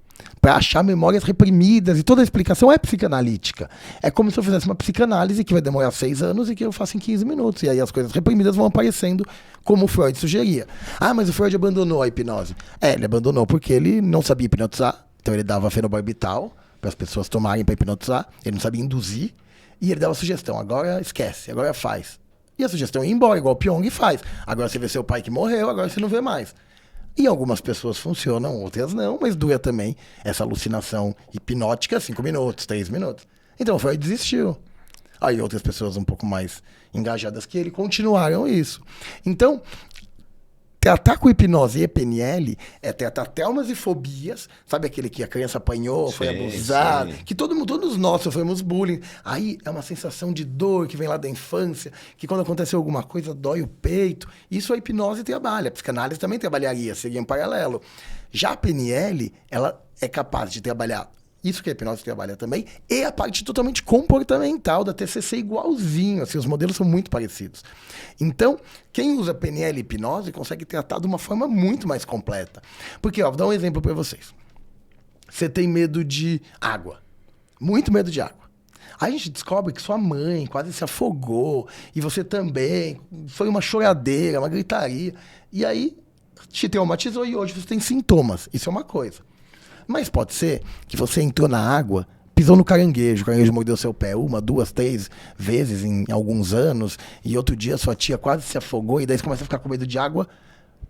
para achar memórias reprimidas e toda a explicação é psicanalítica. É como se eu fizesse uma psicanálise que vai demorar 6 anos e que eu faço em 15 minutos. E aí as coisas reprimidas vão aparecendo como o Freud sugeria. Ah, mas o Freud abandonou a hipnose. Ele abandonou porque ele não sabia hipnotizar. Então ele dava fenobarbital para as pessoas tomarem para hipnotizar, ele não sabia induzir, e ele dava sugestão, agora esquece, agora faz. E a sugestão ia embora, igual o Pyong faz. Agora você vê seu pai que morreu, agora você não vê mais. E algumas pessoas funcionam, outras não, mas dura também essa alucinação hipnótica 5 minutos, 3 minutos. Então o Freud desistiu. Aí outras pessoas um pouco mais engajadas que ele continuaram isso. Então, tratar com hipnose e PNL é tratar traumas e fobias, sabe aquele que a criança apanhou, foi abusada, que todos nós sofremos bullying. Aí é uma sensação de dor que vem lá da infância, que quando aconteceu alguma coisa dói o peito. Isso a hipnose trabalha, a psicanálise também trabalharia, seria em paralelo. Já a PNL, ela é capaz de trabalhar isso que a hipnose trabalha também, e a parte totalmente comportamental da TCC igualzinho, assim, os modelos são muito parecidos. Então, quem usa PNL e hipnose consegue tratar de uma forma muito mais completa. Porque, ó, vou dar um exemplo para vocês. Você tem medo de água, muito medo de água. Aí a gente descobre que sua mãe quase se afogou, e você também, foi uma choradeira, uma gritaria, e aí te traumatizou e hoje você tem sintomas, isso é uma coisa. Mas pode ser que você entrou na água, pisou no caranguejo, o caranguejo mordeu seu pé 1, 2, 3 vezes em alguns anos, e outro dia sua tia quase se afogou, e daí você começa a ficar com medo de água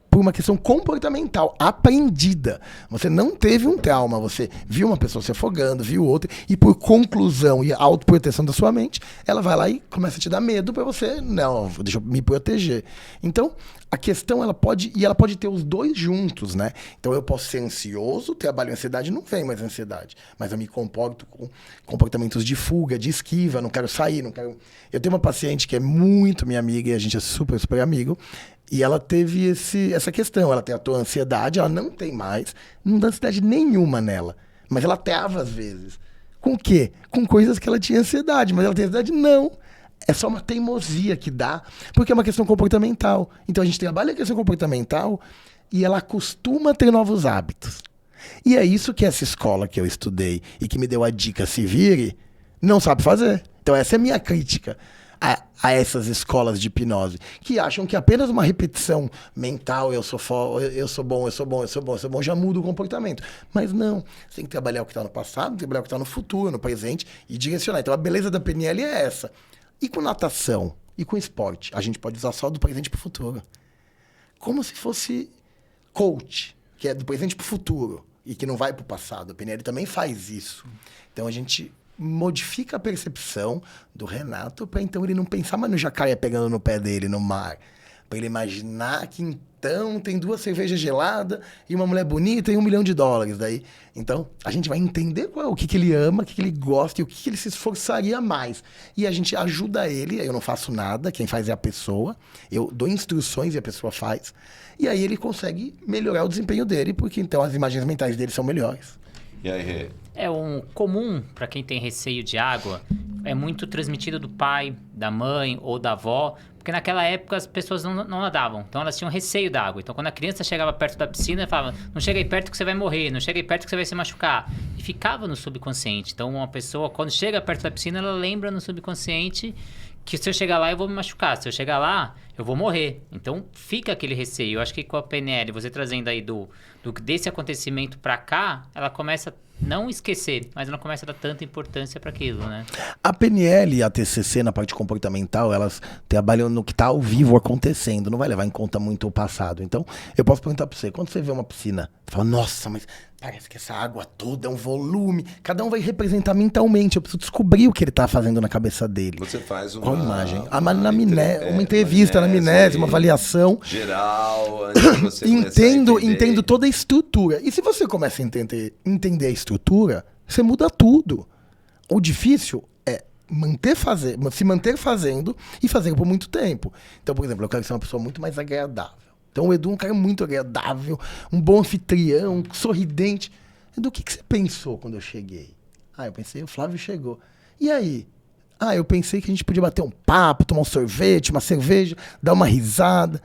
por uma questão comportamental, aprendida. Você não teve um trauma, você viu uma pessoa se afogando, viu outra, e por conclusão e autoproteção da sua mente, ela vai lá e começa a te dar medo para você, não, deixa eu me proteger. Então, a questão, ela pode ter os dois juntos, né? Então, eu posso ser ansioso, trabalho ansiedade, não vem mais ansiedade, mas eu me comporto com comportamentos de fuga, de esquiva, não quero sair, não quero... Eu tenho uma paciente que é muito minha amiga, e a gente é super, super amigo, e ela teve essa questão, ela tratou a ansiedade, ela não tem mais, não dá ansiedade nenhuma nela, mas ela trava às vezes. Com o quê? Com coisas que ela tinha ansiedade, mas ela tem ansiedade? Não. É só uma teimosia que dá, porque é uma questão comportamental. Então a gente trabalha a questão comportamental e ela acostuma a ter novos hábitos. E é isso que essa escola que eu estudei e que me deu a dica se vire, não sabe fazer. Então essa é a minha crítica a essas escolas de hipnose, que acham que apenas uma repetição mental, eu sou bom, já muda o comportamento. Mas não, você tem que trabalhar o que está no passado, trabalhar o que está no futuro, no presente e direcionar. Então a beleza da PNL é essa. E com natação e com esporte, a gente pode usar só do presente para o futuro. Como se fosse coach, que é do presente para o futuro e que não vai para o passado. A PNL também faz isso. Então a gente modifica a percepção do Renato para então ele não pensar mais no jacaré pegando no pé dele no mar. Para ele imaginar que então tem 2 cervejas geladas e uma mulher bonita e $1 milhão. Daí, então, a gente vai entender o que ele ama, o que ele gosta e o que ele se esforçaria mais. E a gente ajuda ele, eu não faço nada, quem faz é a pessoa, eu dou instruções e a pessoa faz. E aí ele consegue melhorar o desempenho dele, porque então as imagens mentais dele são melhores. E aí, Rê? É um comum para quem tem receio de água, é muito transmitido do pai, da mãe ou da avó, porque naquela época as pessoas não nadavam, então elas tinham receio da água. Então quando a criança chegava perto da piscina, falava, não chega aí perto que você vai morrer, não chega aí perto que você vai se machucar. E ficava no subconsciente. Então uma pessoa, quando chega perto da piscina, ela lembra no subconsciente que se eu chegar lá eu vou me machucar, se eu chegar lá eu vou morrer. Então fica aquele receio. Eu acho que com a PNL, você trazendo aí desse acontecimento pra cá, ela começa a não esquecer, mas não começa a dar tanta importância para aquilo, né? A PNL e a TCC na parte comportamental, elas trabalham no que está ao vivo acontecendo, não vai levar em conta muito o passado. Então, eu posso perguntar para você, quando você vê uma piscina, você fala, nossa, mas parece que essa água toda é um volume, cada um vai representar mentalmente, eu preciso descobrir o que ele está fazendo na cabeça dele. Você faz uma... Qual imagem? Uma entrevista na amnésia, uma avaliação. Geral, antes de você Entendo toda a estrutura. E se você começa a entender a estrutura, você muda tudo. O difícil é se manter fazendo e fazer por muito tempo. Então, por exemplo, eu quero ser uma pessoa muito mais agradável. Então, o Edu é um cara muito agradável, um bom anfitrião, sorridente. Edu, o que você pensou quando eu cheguei? Eu pensei, o Flávio chegou. E aí? Eu pensei que a gente podia bater um papo, tomar um sorvete, uma cerveja, dar uma risada.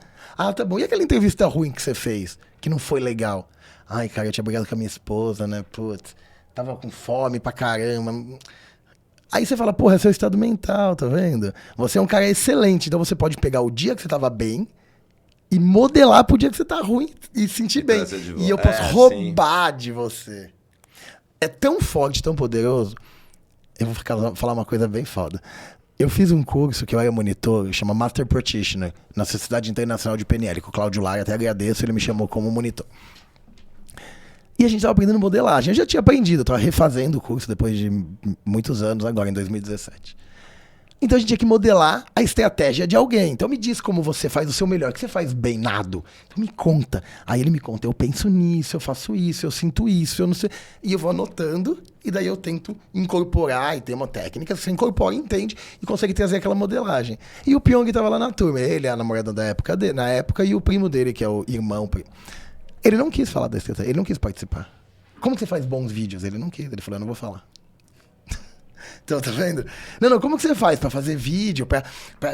Tá bom. E aquela entrevista ruim que você fez, que não foi legal? Cara, eu tinha brigado com a minha esposa, né? Putz, tava com fome pra caramba. Aí você fala, porra, é seu estado mental, tá vendo? Você é um cara excelente, então você pode pegar o dia que você tava bem e modelar pro dia que você tá ruim e sentir bem. E eu posso roubar de você. É tão forte, tão poderoso. Eu vou falar uma coisa bem foda. Eu fiz um curso que eu era monitor, chama Master Practitioner, na Sociedade Internacional de PNL, com o Cláudio Lara, até agradeço, ele me chamou como monitor. E a gente estava aprendendo modelagem. Eu já tinha aprendido, eu estava refazendo o curso depois de muitos anos, agora em 2017. Então a gente tinha que modelar a estratégia de alguém. Então me diz como você faz o seu melhor, que você faz bem nado. Então me conta. Aí ele me conta, eu penso nisso, eu faço isso, eu sinto isso, eu não sei. E eu vou anotando, e daí eu tento incorporar, e tem uma técnica, você incorpora, entende, e consegue trazer aquela modelagem. E o Pyong estava lá na turma, ele é a namorada da época dele, na época, e o primo dele, que é o irmão. Ele não quis falar da estratégia, ele não quis participar. Como que você faz bons vídeos? Ele não quis, ele falou, eu não vou falar. Então, tá vendo? Não, como que você faz pra fazer vídeo, pra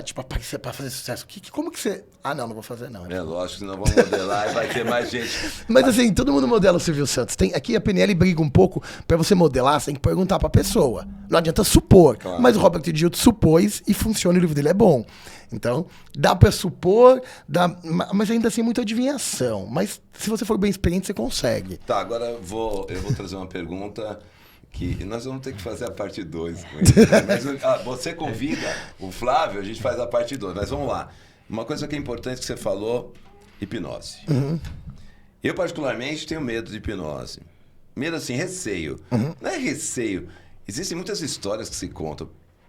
tipo, aparecer, pra fazer sucesso? Como que você... Ah, não vou fazer, não. É lógico, senão vamos modelar e vai ter mais gente. Mas assim, todo mundo modela o Silvio Santos. Aqui a PNL briga um pouco, pra você modelar, você tem que perguntar pra pessoa. Não adianta supor. Claro. Mas o Robert Giotto supôs e funciona, o livro dele é bom. Então, dá pra supor, mas ainda assim é muita adivinhação. Mas se você for bem experiente, você consegue. Tá, agora eu vou trazer uma pergunta... que nós vamos ter que fazer a parte 2 com ele. Mas você convida o Flávio, a gente faz a parte 2. Mas vamos lá. Uma coisa que é importante que você falou, hipnose. Uhum. Eu, particularmente, tenho medo de hipnose. Medo, assim, receio. Uhum. Não é receio. Existem muitas histórias que se contam.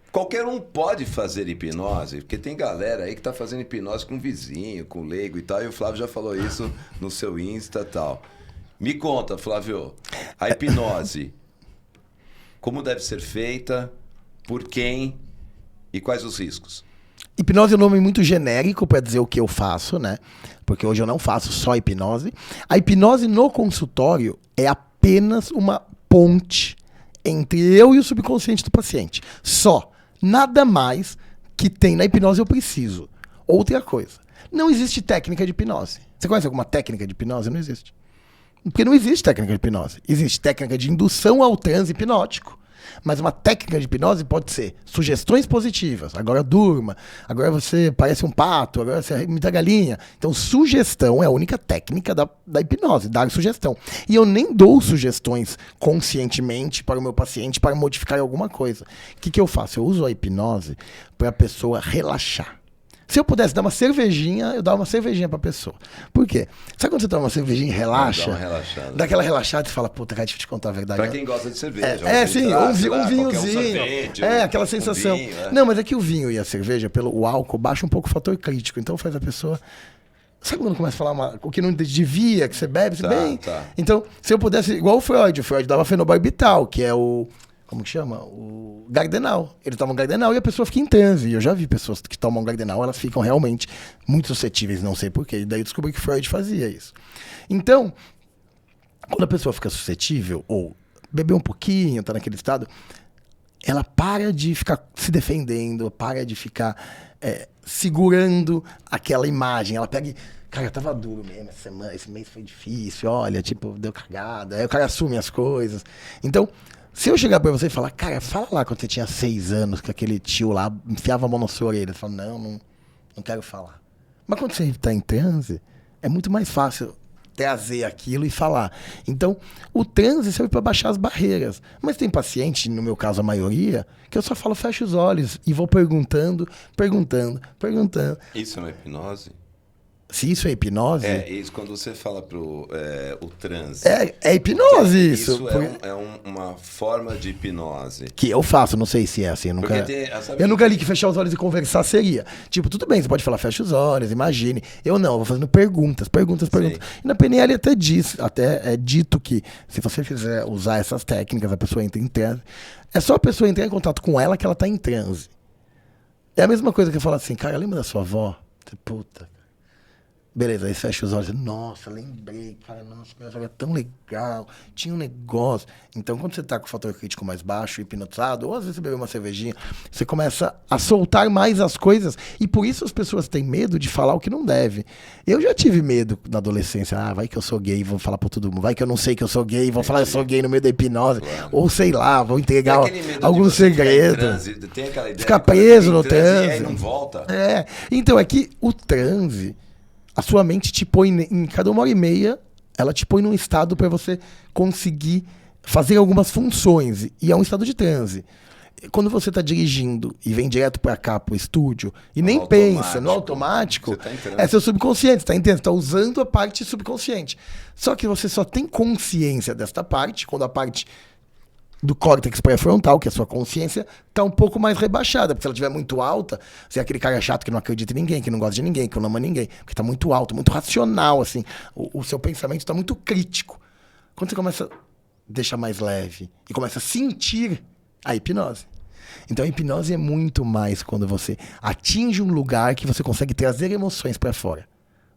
Qualquer um pode fazer hipnose, porque tem galera aí que tá fazendo hipnose com vizinho, com leigo e tal, e o Flávio já falou isso no seu Insta e tal. Me conta, Flávio, a hipnose... Como deve ser feita, por quem e quais os riscos? Hipnose é um nome muito genérico para dizer o que eu faço, né? Porque hoje eu não faço só hipnose. A hipnose no consultório é apenas uma ponte entre eu e o subconsciente do paciente. Só. Nada mais que tem na hipnose eu preciso. Outra coisa. Não existe técnica de hipnose. Você conhece alguma técnica de hipnose? Não existe. Porque não existe técnica de hipnose. Existe técnica de indução ao transe hipnótico. Mas uma técnica de hipnose pode ser sugestões positivas. Agora durma. Agora você parece um pato. Agora você imita galinha. Então, sugestão é a única técnica da hipnose. Dar sugestão. E eu nem dou sugestões conscientemente para o meu paciente para modificar alguma coisa. O que eu faço? Eu uso a hipnose para a pessoa relaxar. Se eu pudesse dar uma cervejinha, eu dava uma cervejinha pra pessoa. Por quê? Sabe quando você toma uma cervejinha e relaxa? Dá uma relaxada. Dá aquela relaxada e fala, puta, cara, deixa eu te contar a verdade. Pra quem gosta de cerveja. Sim, um vinhozinho. Aquela sensação. Vinho, Não, mas é que o vinho e a cerveja, o álcool, baixa um pouco o fator crítico. Então faz a pessoa... Sabe quando começa a falar o que não devia, que você bebe? Você bem? Tá. Então, se eu pudesse... Igual o Freud dava fenobarbital, que é o... Como que chama? O Gardenal. Ele toma um Gardenal e a pessoa fica em transe. Eu já vi pessoas que tomam Gardenal, elas ficam realmente muito suscetíveis, não sei porquê. E daí eu descobri que Freud fazia isso. Então, quando a pessoa fica suscetível, ou beber um pouquinho, tá naquele estado, ela para de ficar se defendendo, para de ficar segurando aquela imagem. Ela pega e... Cara, eu tava duro mesmo essa semana, esse mês foi difícil, olha, tipo, deu cagada. Aí o cara assume as coisas. Então... Se eu chegar pra você e falar, cara, fala lá quando você tinha 6 anos, que aquele tio lá enfiava a mão na sua orelha. Você fala, não quero falar. Mas quando você tá em transe, é muito mais fácil trazer aquilo e falar. Então, o transe serve para baixar as barreiras. Mas tem paciente, no meu caso a maioria, que eu só falo, fecha os olhos e vou perguntando. Isso é uma hipnose? Se isso é hipnose... É, isso quando você fala o transe. É hipnose isso. Isso é uma forma de hipnose. Que eu faço, não sei se é assim. Eu nunca li que fechar os olhos e conversar seria. Tipo, tudo bem, você pode falar, fecha os olhos, imagine. Eu não, eu vou fazendo perguntas. Sim. E na PNL até é dito que se você fizer usar essas técnicas, a pessoa entra em transe. É só a pessoa entrar em contato com ela que ela tá em transe. É a mesma coisa que eu falo assim, cara, lembra da sua avó? Puta... Beleza, aí fecha os olhos. Nossa, lembrei, cara, nossa, minha avó era tão legal, tinha um negócio. Então, quando você tá com o fator crítico mais baixo, hipnotizado, ou às vezes você bebe uma cervejinha, você começa a soltar mais as coisas. E por isso as pessoas têm medo de falar o que não deve. Eu já tive medo na adolescência. Vai que eu sou gay, vou falar pra todo mundo. Vai que eu não sei que eu sou gay, vou falar que eu sou gay no meio da hipnose. Claro. Ou sei lá, vou entregar algum segredo. Tem aquela ideia ficar preso no transe. E aí não volta. Então, é que o transe... A sua mente te põe, em cada 1h30, ela te põe num estado para você conseguir fazer algumas funções. E é um estado de transe. quando você tá dirigindo e vem direto pra cá, pro estúdio, e nem automático. pensa no automático, Você tá entrando. é seu subconsciente, tá entendendo? Você tá usando a parte subconsciente. Só que você só tem consciência desta parte quando a parte do córtex pré-frontal, que é a sua consciência, tá um pouco mais rebaixada. Porque se ela estiver muito alta, você é aquele cara chato que não acredita em ninguém, que não gosta de ninguém, que não ama ninguém. Porque tá muito alto, muito racional, assim. O seu pensamento tá muito crítico. Quando você começa a deixar mais leve e começa a sentir a hipnose. Então a hipnose é muito mais quando você atinge um lugar que você consegue trazer emoções para fora.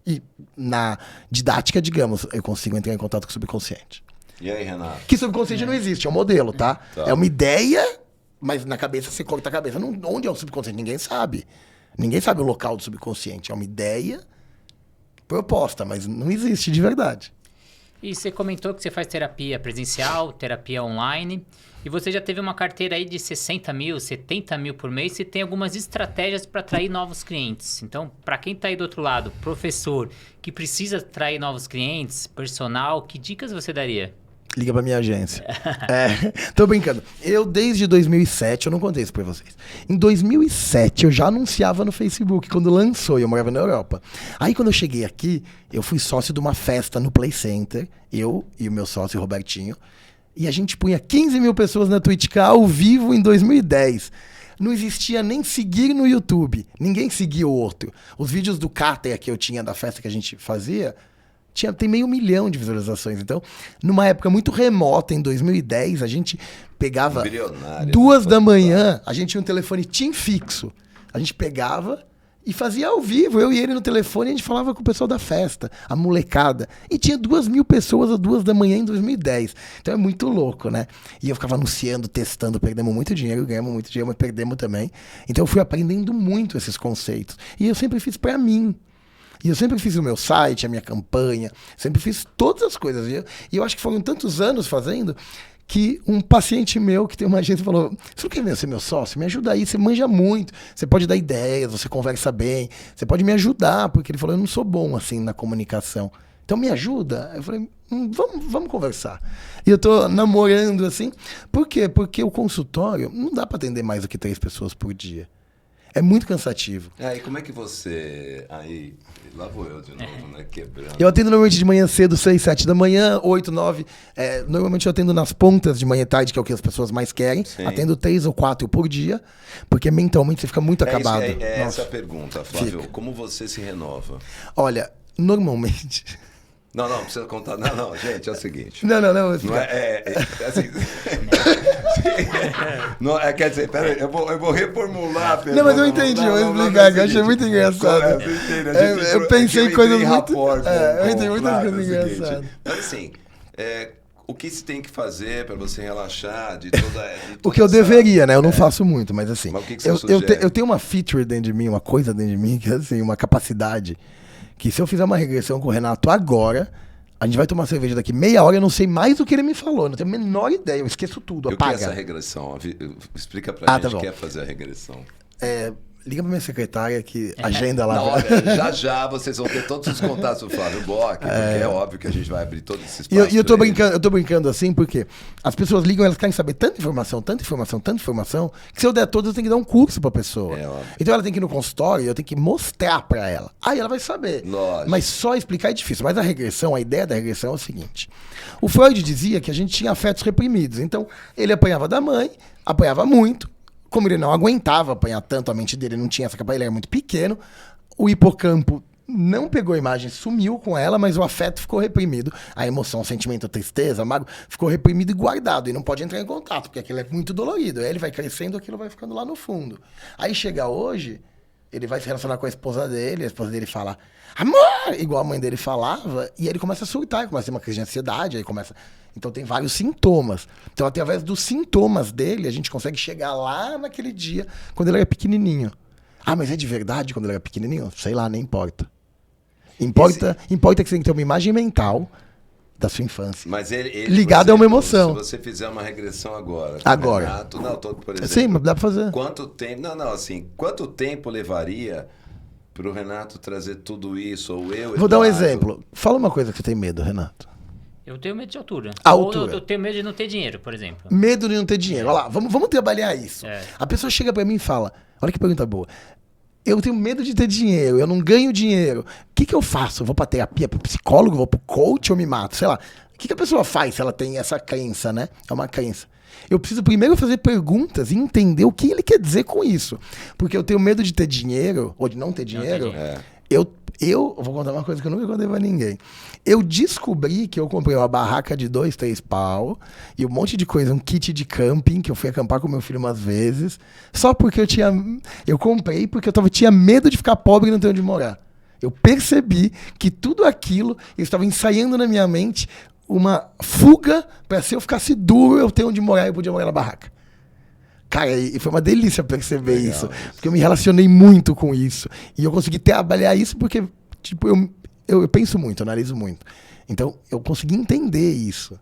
E na didática, digamos, eu consigo entrar em contato com o subconsciente. E aí, Renato? Que subconsciente não existe, é um modelo, tá? Tá. É uma ideia, mas na cabeça você corta a cabeça. Onde é o subconsciente? Ninguém sabe. Ninguém sabe o local do subconsciente. É uma ideia proposta, mas não existe de verdade. E você comentou que você faz terapia presencial, terapia online, e você já teve uma carteira aí de 60 mil, 70 mil por mês, e tem algumas estratégias para atrair novos clientes. Então, para quem está aí do outro lado, professor, que precisa atrair novos clientes, personal, que dicas você daria? Liga pra minha agência. Tô brincando. Eu, desde 2007, eu não contei isso pra vocês. Em 2007, eu já anunciava no Facebook, quando lançou, e eu morava na Europa. Aí, quando eu cheguei aqui, eu fui sócio de uma festa no Play Center, eu e o meu sócio, Robertinho, e a gente punha 15 mil pessoas na Twitch ao vivo em 2010. Não existia nem seguir no YouTube. Ninguém seguia o outro. Os vídeos do Cáter que eu tinha da festa que a gente fazia... Tem 500 mil de visualizações. Então, numa época muito remota, em 2010, a gente pegava 2 da manhã, a gente tinha um telefone TIM fixo. A gente pegava e fazia ao vivo, eu e ele no telefone, e a gente falava com o pessoal da festa, a molecada. E tinha 2.000 pessoas às 2 da manhã em 2010. Então é muito louco, né? E eu ficava anunciando, testando, perdemos muito dinheiro, ganhamos muito dinheiro, mas perdemos também. Então eu fui aprendendo muito esses conceitos. E eu sempre fiz pra mim. E eu sempre fiz o meu site, a minha campanha, sempre fiz todas as coisas. E eu acho que foram tantos anos fazendo que um paciente meu que tem uma agência falou: você não quer ser meu sócio? Me ajuda aí, você manja muito, você pode dar ideias, você conversa bem, você pode me ajudar, porque ele falou: eu não sou bom assim na comunicação. Então me ajuda. Eu falei: vamos conversar. E eu tô namorando assim. Por quê? Porque o consultório não dá para atender mais do que 3 pessoas por dia. É muito cansativo. E como é que você... Aí, lá vou eu de novo, né? Quebrando. Eu atendo normalmente de manhã cedo, 6, 7 da manhã, 8, 9. Normalmente eu atendo nas pontas de manhã e tarde, que é o que as pessoas mais querem. Sim. Atendo 3 ou 4 por dia, porque mentalmente você fica muito acabado. Essa a pergunta, Flávio. Fica. Como você se renova? Olha, normalmente... Não, precisa contar. Não, gente, é o seguinte. Não. Não assim, não, quer dizer, peraí, eu vou reformular a pergunta. Não, mas eu entendi, eu vou explicar, que eu achei muito engraçado. Eu pensei em coisas muito... eu entendi muitas coisas engraçadas. Mas assim, o que se tem que fazer para você relaxar de toda o que eu deveria, né? Eu não faço muito, mas assim... Mas o que você sugere? Eu tenho uma feature dentro de mim, uma coisa dentro de mim, que é assim, uma capacidade... que se eu fizer uma regressão com o Renato agora, a gente vai tomar cerveja daqui meia hora, eu não sei mais do que ele me falou, não tenho a menor ideia, eu esqueço tudo, O que é apaga. essa regressão? Explica pra gente tá o bom. que é fazer a regressão. Liga pra minha secretária que agenda lá. Não, olha, já vocês vão ter todos os contatos do Flávio Bock, porque é óbvio que a gente vai abrir todo esse espaço. E eu tô brincando assim, porque as pessoas ligam, elas querem saber tanta informação, que se eu der todas, eu tenho que dar um curso pra pessoa. Então ela tem que ir no consultório e eu tenho que mostrar pra ela. Aí ela vai saber. Lógico. Mas só explicar é difícil. Mas a ideia da regressão é o seguinte. O Freud dizia que a gente tinha afetos reprimidos. Então, ele apanhava da mãe, apanhava muito. Como ele não aguentava apanhar tanto, a mente dele não tinha essa capacidade, ele era muito pequeno, o hipocampo não pegou a imagem, sumiu com ela, mas o afeto ficou reprimido. A emoção, o sentimento, a tristeza, a mágoa, ficou reprimido e guardado. E não pode entrar em contato, porque aquilo é muito dolorido. Aí ele vai crescendo, aquilo vai ficando lá no fundo. Aí chega hoje, ele vai se relacionar com a esposa dele fala, amor! Igual a mãe dele falava, e ele começa a surtar, começa a ter uma crise de ansiedade, aí começa... Então tem vários sintomas. Então através dos sintomas dele, a gente consegue chegar lá naquele dia, quando ele era pequenininho. Ah, mas é de verdade quando ele era pequenininho? Sei lá, nem importa. Importa que você tem que ter uma imagem mental da sua infância. Mas ele ligado a uma emoção. Se você fizer uma regressão agora. Agora. Renato, por exemplo. Sim, mas dá pra fazer. Quanto tempo... Quanto tempo levaria pro Renato trazer tudo isso? Ou eu, Vou dar um exemplo. Fala uma coisa que você tem medo, Renato. Eu tenho medo de altura. A Ou altura. eu tenho medo de não ter dinheiro, por exemplo. Medo de não ter dinheiro. Olha lá, vamos trabalhar isso. É. A pessoa chega pra mim e fala, olha que pergunta boa. Eu tenho medo de ter dinheiro, eu não ganho dinheiro. O que eu faço? Eu vou pra terapia, pro psicólogo, vou pro coach ou me mato? Sei lá. O que a pessoa faz se ela tem essa crença, né? É uma crença. Eu preciso primeiro fazer perguntas e entender o que ele quer dizer com isso. Porque eu tenho medo de ter dinheiro, ou de não ter dinheiro. Eu vou contar uma coisa que eu nunca contei pra ninguém. Eu descobri que eu comprei uma barraca de 2, 3 pau e um monte de coisa, um kit de camping, que eu fui acampar com meu filho umas vezes, só porque eu comprei porque eu tinha medo de ficar pobre e não ter onde morar. Eu percebi que tudo aquilo estava ensaiando na minha mente uma fuga para se eu ficasse duro, eu ter onde morar e eu podia morar na barraca. Cara, e foi uma delícia perceber isso. Porque eu me relacionei muito com isso. E eu consegui trabalhar isso porque, tipo, eu penso muito, eu analiso muito. Então, eu consegui entender isso.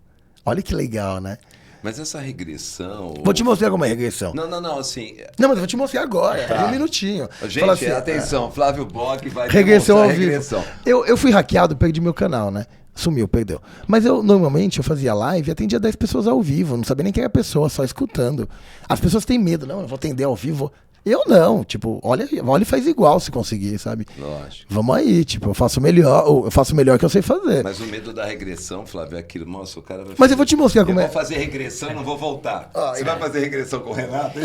Olha que legal, né? Mas essa regressão... Vou te mostrar como é regressão. Não, assim... Não, mas eu vou te mostrar agora, um minutinho. Gente, Fala assim, atenção, Flávio Bock vai regressão ao vivo. regressão. Eu fui hackeado, perdi meu canal, né? Sumiu, perdeu. Mas normalmente, eu fazia live e atendia 10 pessoas ao vivo. Não sabia nem quem era a pessoa, só escutando. As pessoas têm medo. Não, eu vou atender ao vivo. Eu não. Tipo, olha e faz igual se conseguir, sabe? Lógico. Vamos aí, tipo, eu faço o melhor que eu sei fazer. Mas o medo da regressão, Flávio, é aquilo. Nossa, o cara vai... Mas eu vou te mostrar como eu é. vou fazer regressão e não vou voltar. Ah, Você vai fazer regressão com o Renato?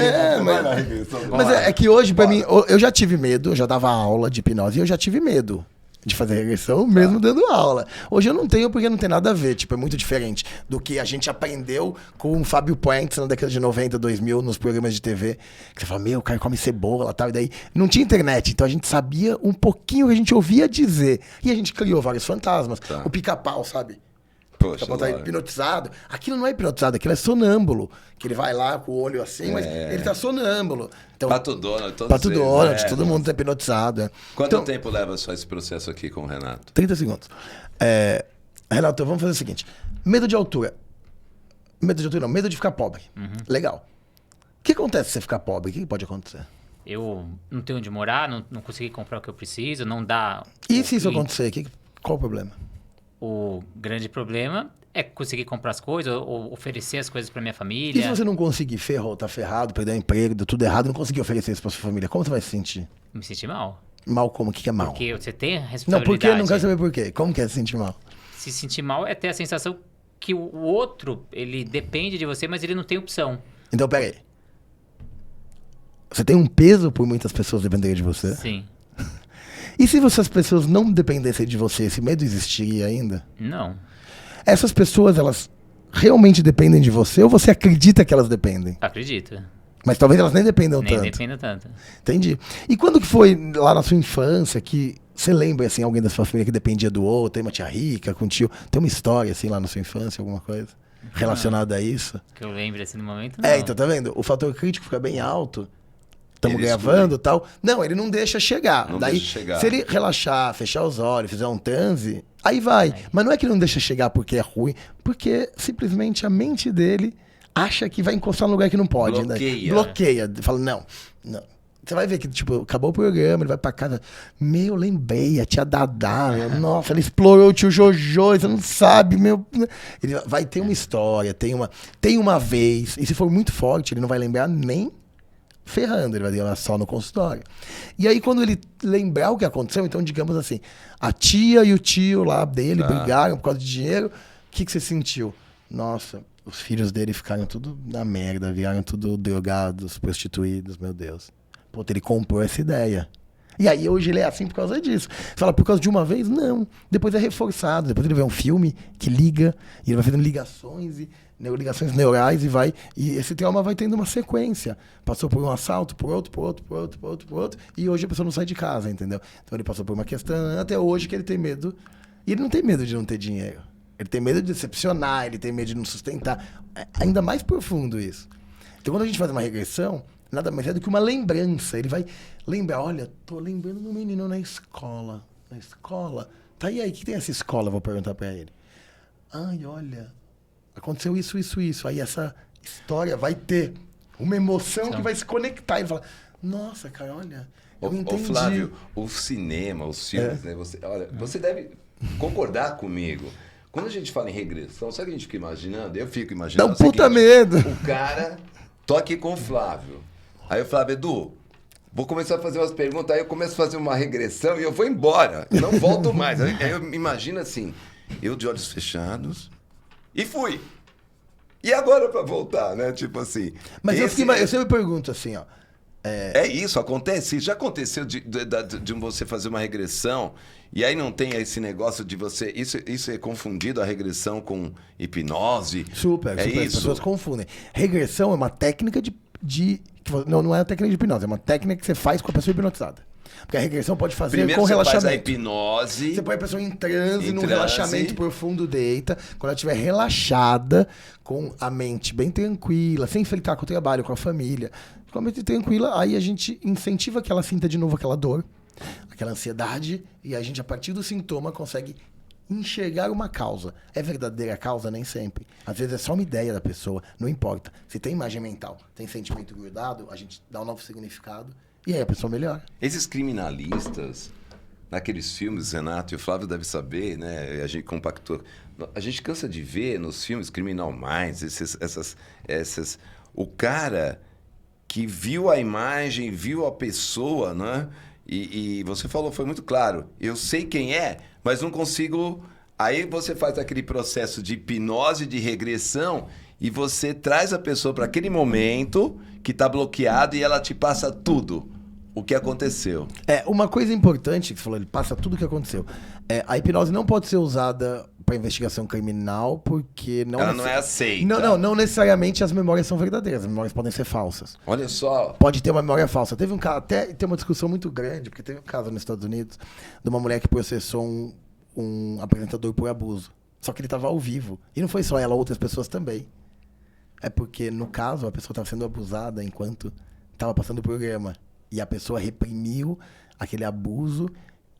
Mas, na regressão com mas é que hoje, pra mim, eu já tive medo, eu já dava aula de hipnose e eu já tive medo de fazer regressão mesmo dando aula. Hoje eu não tenho porque não tem nada a ver, tipo, é muito diferente do que a gente aprendeu com o Fábio Puentes na década de 90, 2000, nos programas de TV, que você fala, meu, o cara come cebola e tal, e daí não tinha internet, então a gente sabia um pouquinho o que a gente ouvia dizer, e a gente criou vários fantasmas, o pica-pau, sabe? Poxa, Tá hipnotizado. Aquilo não é hipnotizado, aquilo é sonâmbulo. Que ele vai lá com o olho assim, mas ele tá sonâmbulo. Então, Pato Donald, todo mundo tá hipnotizado. Quanto tempo leva só esse processo aqui com o Renato? 30 segundos. Renato, vamos fazer o seguinte. Medo de altura. Medo de altura não, medo de ficar pobre. Legal. O que acontece se você ficar pobre? O que pode acontecer? Eu não tenho onde morar, não consegui comprar o que eu preciso, não dá... E se isso acontecer? Qual o problema? O grande problema é conseguir comprar as coisas ou oferecer as coisas para minha família. E se você não conseguir, tá ferrado, perdeu o emprego, deu tudo errado, não conseguir oferecer isso pra sua família, como você vai se sentir? Me sentir mal. Mal como? O que é mal? Porque você tem a Não, responsabilidade. por que? Eu não quero saber por quê. Como que é se sentir mal? Se sentir mal é ter a sensação que o outro, ele depende de você, mas ele não tem opção. Então, peraí. Você tem um peso por muitas pessoas dependerem de você? Sim. E se essas pessoas não dependessem de você, esse medo existiria ainda? Não. Essas pessoas, elas realmente dependem de você ou você acredita que elas dependem? Acredito. Mas talvez elas nem dependam Nem tanto. dependa tanto. Entendi. E quando que foi lá na sua infância que você lembra, assim, alguém da sua família que dependia do outro? Tem uma tia rica, com um tio? Tem uma história, assim, lá na sua infância, alguma coisa relacionada a isso? Que eu lembre assim no momento, não. Então tá vendo? O fator crítico fica bem alto. Estamos gravando e tal. Não, ele não deixa chegar. Daí, se ele relaxar, fechar os olhos, fizer um transe, aí vai. Mas não é que ele não deixa chegar porque é ruim, porque simplesmente a mente dele acha que vai encostar no lugar que não pode. Bloqueia. Né? Bloqueia. Fala, não. Você vai ver que, tipo, acabou o programa, ele vai pra casa. Meu, lembrei, a tia Dadá, nossa, ele explorou o tio Jojo, você não sabe, meu. Ele vai ter uma história, tem uma vez, e se for muito forte, ele não vai lembrar nem ferrando, ele vai lembrar só no consultório. E aí, quando ele lembrar o que aconteceu, então, digamos assim, a tia e o tio lá dele brigaram por causa de dinheiro, o que você sentiu? Nossa, os filhos dele ficaram tudo na merda, viraram tudo drogados, prostituídos, meu Deus. Pô, ele comprou essa ideia. E aí hoje ele é assim por causa disso. Você fala, por causa de uma vez? Não. Depois é reforçado. Depois ele vê um filme que liga, e ele vai fazendo ligações neurais e esse trauma vai tendo uma sequência. Passou por um assalto, por outro, e hoje a pessoa não sai de casa, entendeu? Então ele passou por uma questão até hoje que ele tem medo. E ele não tem medo de não ter dinheiro. Ele tem medo de decepcionar, ele tem medo de não sustentar. É ainda mais profundo isso. Então quando a gente faz uma regressão, nada mais é do que uma lembrança. Ele vai lembrar, olha, tô lembrando do menino na escola. Na escola. Tá, e aí, o que tem essa escola? Vou perguntar pra ele. Ai, olha, aconteceu isso. Aí essa história vai ter uma emoção que vai se conectar. Ele fala, nossa, cara, olha, eu entendi. Ô Flávio, o cinema, os filmes, né? Você deve concordar comigo. Quando a gente fala em regressão, sabe o que a gente fica imaginando? Eu fico imaginando. Dá um puta medo. O cara, tô aqui com o Flávio. Aí o Flávio, Edu, vou começar a fazer umas perguntas, aí eu começo a fazer uma regressão e eu vou embora. Eu não volto mais. Aí eu imagino assim, eu de olhos fechados e fui. E agora pra voltar, né? Tipo assim. Mas eu sempre pergunto assim, ó. É isso, acontece. Já aconteceu de você fazer uma regressão e aí não tem esse negócio de você. Isso é confundido a regressão com hipnose. Super. Isso. As pessoas confundem. Regressão é uma técnica não é uma técnica de hipnose, é uma técnica que você faz com a pessoa hipnotizada. Porque a regressão pode fazer Primeiro com você relaxamento. faz a hipnose. Você põe a pessoa em transe, num relaxamento profundo, deita. Quando ela estiver relaxada, com a mente bem tranquila, sem fritar com o trabalho, com a família, com a mente tranquila, aí a gente incentiva que ela sinta de novo aquela dor, aquela ansiedade, e a gente, a partir do sintoma, consegue enxergar uma causa. É verdadeira causa? Nem sempre. Às vezes é só uma ideia da pessoa, não importa. Se tem imagem mental, tem sentimento grudado, a gente dá um novo significado, e aí a pessoa melhora. Esses criminalistas, naqueles filmes, Renato e o Flávio devem saber, né? A gente compactou. A gente cansa de ver nos filmes Criminal Minds, o cara que viu a imagem, viu a pessoa, né? E você falou, foi muito claro, eu sei quem é, mas não consigo... Aí você faz aquele processo de hipnose, de regressão, e você traz a pessoa para aquele momento que está bloqueado e ela te passa tudo o que aconteceu. Uma coisa importante que você falou, ele passa tudo o que aconteceu. A hipnose não pode ser usada para investigação criminal, porque não... Ela não é aceita. Não necessariamente as memórias são verdadeiras, as memórias podem ser falsas. Olha só. Pode ter uma memória falsa. Teve um caso, até tem uma discussão muito grande, porque teve um caso nos Estados Unidos de uma mulher que processou um apresentador por abuso. Só que ele estava ao vivo. E não foi só ela, outras pessoas também. É porque, no caso, a pessoa estava sendo abusada enquanto estava passando o programa. E a pessoa reprimiu aquele abuso,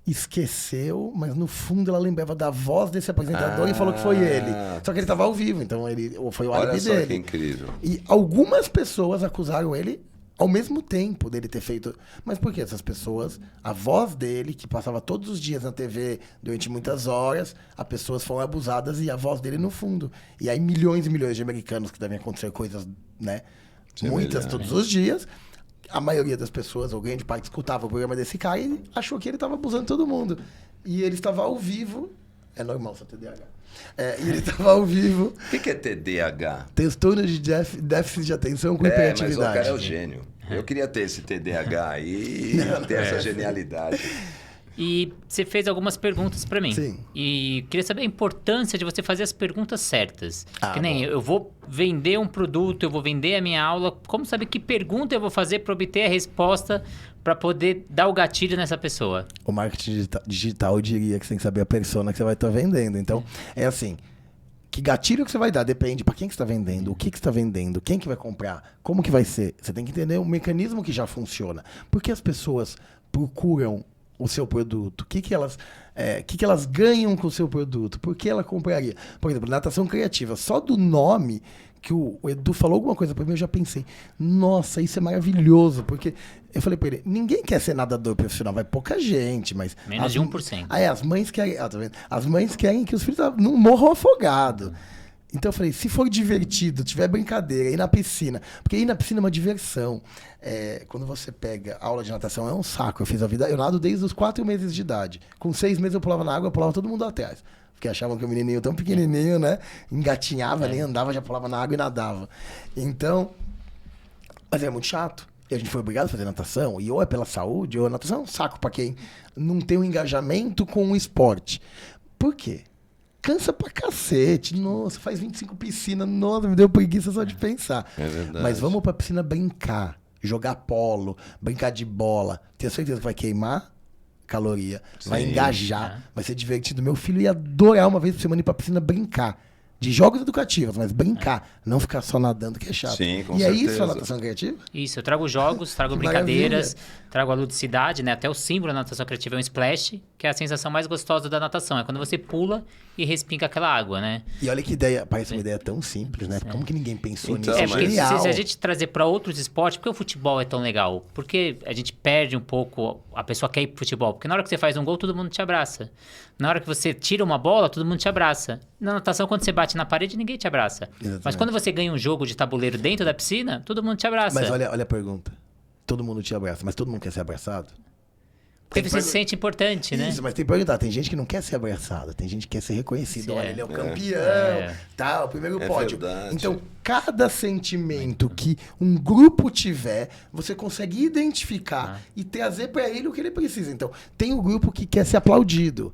esqueceu, mas no fundo ela lembrava da voz desse apresentador e falou que foi ele. Só que ele estava ao vivo, então foi o álibi dele. Olha só que incrível. E algumas pessoas acusaram ele ao mesmo tempo dele ter feito... Mas por que essas pessoas, a voz dele, que passava todos os dias na TV durante muitas horas, as pessoas foram abusadas e a voz dele no fundo. E aí milhões e milhões de americanos que devem acontecer coisas, né? Muitas todos os dias... A maioria das pessoas, ou grande parte, escutava o programa desse cara e achou que ele estava abusando todo mundo. E ele estava ao vivo. É normal só TDAH. E ele estava ao vivo. O que é TDAH? Transtorno de déficit de atenção com hiperatividade. Mas o cara é o gênio. Eu queria ter esse TDAH aí e ter essa genialidade. E você fez algumas perguntas para mim. Sim. E queria saber a importância de você fazer as perguntas certas. Que nem bom. eu vou vender um produto, eu vou vender a minha aula. Como saber que pergunta eu vou fazer para obter a resposta para poder dar o gatilho nessa pessoa? O marketing digital diria que você tem que saber a persona que você vai estar vendendo. Então, é assim... Que gatilho que você vai dar? Depende para quem que você está vendendo, o que você está vendendo, quem que vai comprar, como que vai ser. Você tem que entender o mecanismo que já funciona. Por que as pessoas procuram o seu produto? O que elas ganham com o seu produto? Por que ela compraria? Por exemplo, natação criativa. Só do nome que o Edu falou alguma coisa para mim, eu já pensei, nossa, isso é maravilhoso, porque eu falei para ele, ninguém quer ser nadador profissional, vai pouca gente, mas... Menos de 1%. As mães querem... tá vendo? As mães querem que os filhos não morram afogados. Então eu falei, se for divertido, tiver brincadeira, ir na piscina, porque ir na piscina é uma diversão. Quando você pega aula de natação, é um saco. Eu nado desde os 4 meses de idade. Com 6 meses eu pulava na água, eu pulava todo mundo atrás. Porque achavam que o menininho tão pequenininho, né? Engatinhava, nem andava, já pulava na água e nadava. Então, mas é muito chato. E a gente foi obrigado a fazer natação, e ou é pela saúde, ou a natação é um saco pra quem não tem um engajamento com o esporte. Por quê? Cansa pra cacete. Nossa, faz 25 piscinas. Nossa, me deu preguiça só de pensar. É verdade. Mas vamos pra piscina brincar, jogar polo, brincar de bola. Tenho certeza que vai queimar caloria, vai engajar, vai ser divertido. Meu filho ia adorar uma vez por semana ir pra piscina brincar de jogos educativos, mas brincar, não ficar só nadando, que é chato. Sim, com e certeza. é isso a natação criativa? Isso, eu trago jogos, trago brincadeiras, trago a ludicidade, né? Até o símbolo da natação criativa é um splash, que é a sensação mais gostosa da natação. É quando você pula e respinga aquela água, né? E olha que ideia, parece uma ideia tão simples, né? Como que ninguém pensou Então, nisso? É, porque Genial. se a gente trazer para outros esportes, por que o futebol é tão legal? Porque a gente perde um pouco, a pessoa quer ir pro futebol. Porque na hora que você faz um gol, todo mundo te abraça. Na hora que você tira uma bola, todo mundo te abraça. Na natação, quando você bate na parede, ninguém te abraça. Exatamente. Mas quando você ganha um jogo de tabuleiro dentro da piscina, todo mundo te abraça. Mas olha a pergunta. Todo mundo te abraça, mas todo mundo quer ser abraçado? Porque você se sente importante, né? Isso, mas tem que perguntar. Tem gente que não quer ser abraçada, tem gente que quer ser reconhecido. Sim, Olha, é. ele é o campeão, É. tá, o primeiro É pódio. verdade. Então, cada sentimento que um grupo tiver, você consegue identificar e trazer pra ele o que ele precisa. Então, tem o grupo que quer ser aplaudido.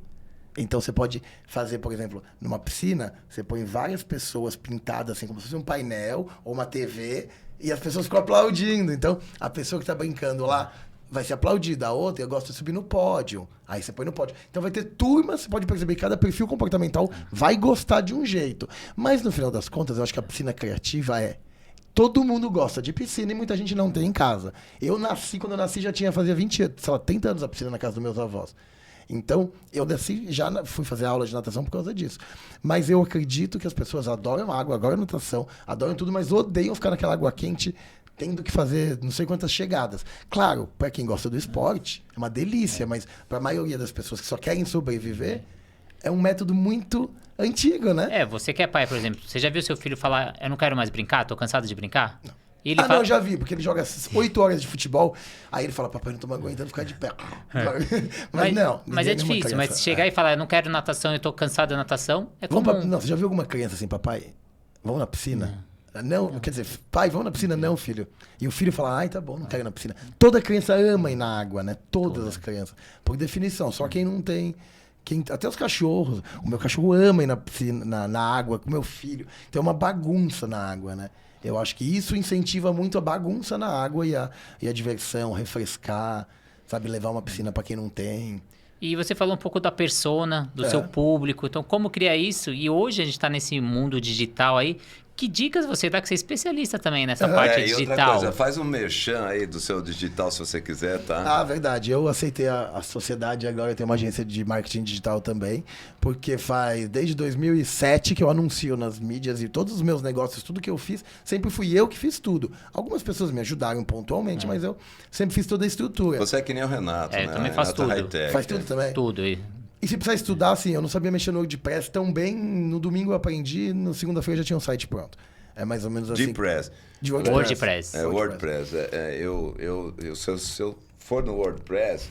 Então, você pode fazer, por exemplo, numa piscina, você põe várias pessoas pintadas assim, como se fosse um painel ou uma TV, e as pessoas ficam aplaudindo. Então, a pessoa que tá brincando lá vai ser aplaudida. A outra gosta de subir no pódio. Aí você põe no pódio. Então vai ter turmas, você pode perceber que cada perfil comportamental vai gostar de um jeito. Mas no final das contas, eu acho que a piscina criativa é... Todo mundo gosta de piscina e muita gente não tem em casa. Quando eu nasci, já fazia 30 anos a piscina na casa dos meus avós. Então, eu desci, fui fazer aula de natação por causa disso. Mas eu acredito que as pessoas adoram água, adoram natação, adoram tudo, mas odeiam ficar naquela água quente, tendo que fazer não sei quantas chegadas. Claro, para quem gosta do esporte, é uma delícia, mas para a maioria das pessoas que só querem sobreviver, é um método muito antigo, né? É, você que é pai, por exemplo, você já viu seu filho falar, eu não quero mais brincar, tô cansado de brincar? Não. E ele Não, eu já vi, porque ele joga 8 horas de futebol, aí ele fala, papai, não tô mais aguentando ficar de pé. Mas não. Mas é difícil, mas chegar e falar, eu não quero natação, eu tô cansado da natação, é comum. Não, você já viu alguma criança assim, papai, vamos na piscina? Não, quer dizer, pai, vamos na piscina? Não, filho. E o filho fala, ai, tá bom, não quero ir na piscina. Toda criança ama ir na água, né? Todas as crianças. Por definição, só quem não tem... até os cachorros. O meu cachorro ama ir na piscina, na água com o meu filho. Então é uma bagunça na água, né? Eu acho que isso incentiva muito a bagunça na água e a diversão, refrescar, sabe? Levar uma piscina para quem não tem. E você falou um pouco da persona, do seu público. Então, como criar isso? E hoje a gente está nesse mundo digital aí. Que dicas você dá, que você é especialista também nessa parte e outra digital? coisa, faz um merchan aí do seu digital se você quiser, tá? Ah, verdade. Eu aceitei a sociedade agora, eu tenho uma agência de marketing digital também, porque faz desde 2007 que eu anuncio nas mídias e todos os meus negócios, tudo que eu fiz, sempre fui eu que fiz tudo. Algumas pessoas me ajudaram pontualmente, mas eu sempre fiz toda a estrutura. Você é que nem o Renato, né? Eu também faço Renato tudo. Hightech. Faz tudo também? Tudo. E se precisar estudar, assim, eu não sabia mexer no WordPress tão bem, no domingo eu aprendi, no segunda-feira já tinha um site pronto. É mais ou menos assim. WordPress. De WordPress. WordPress. Se eu for no WordPress,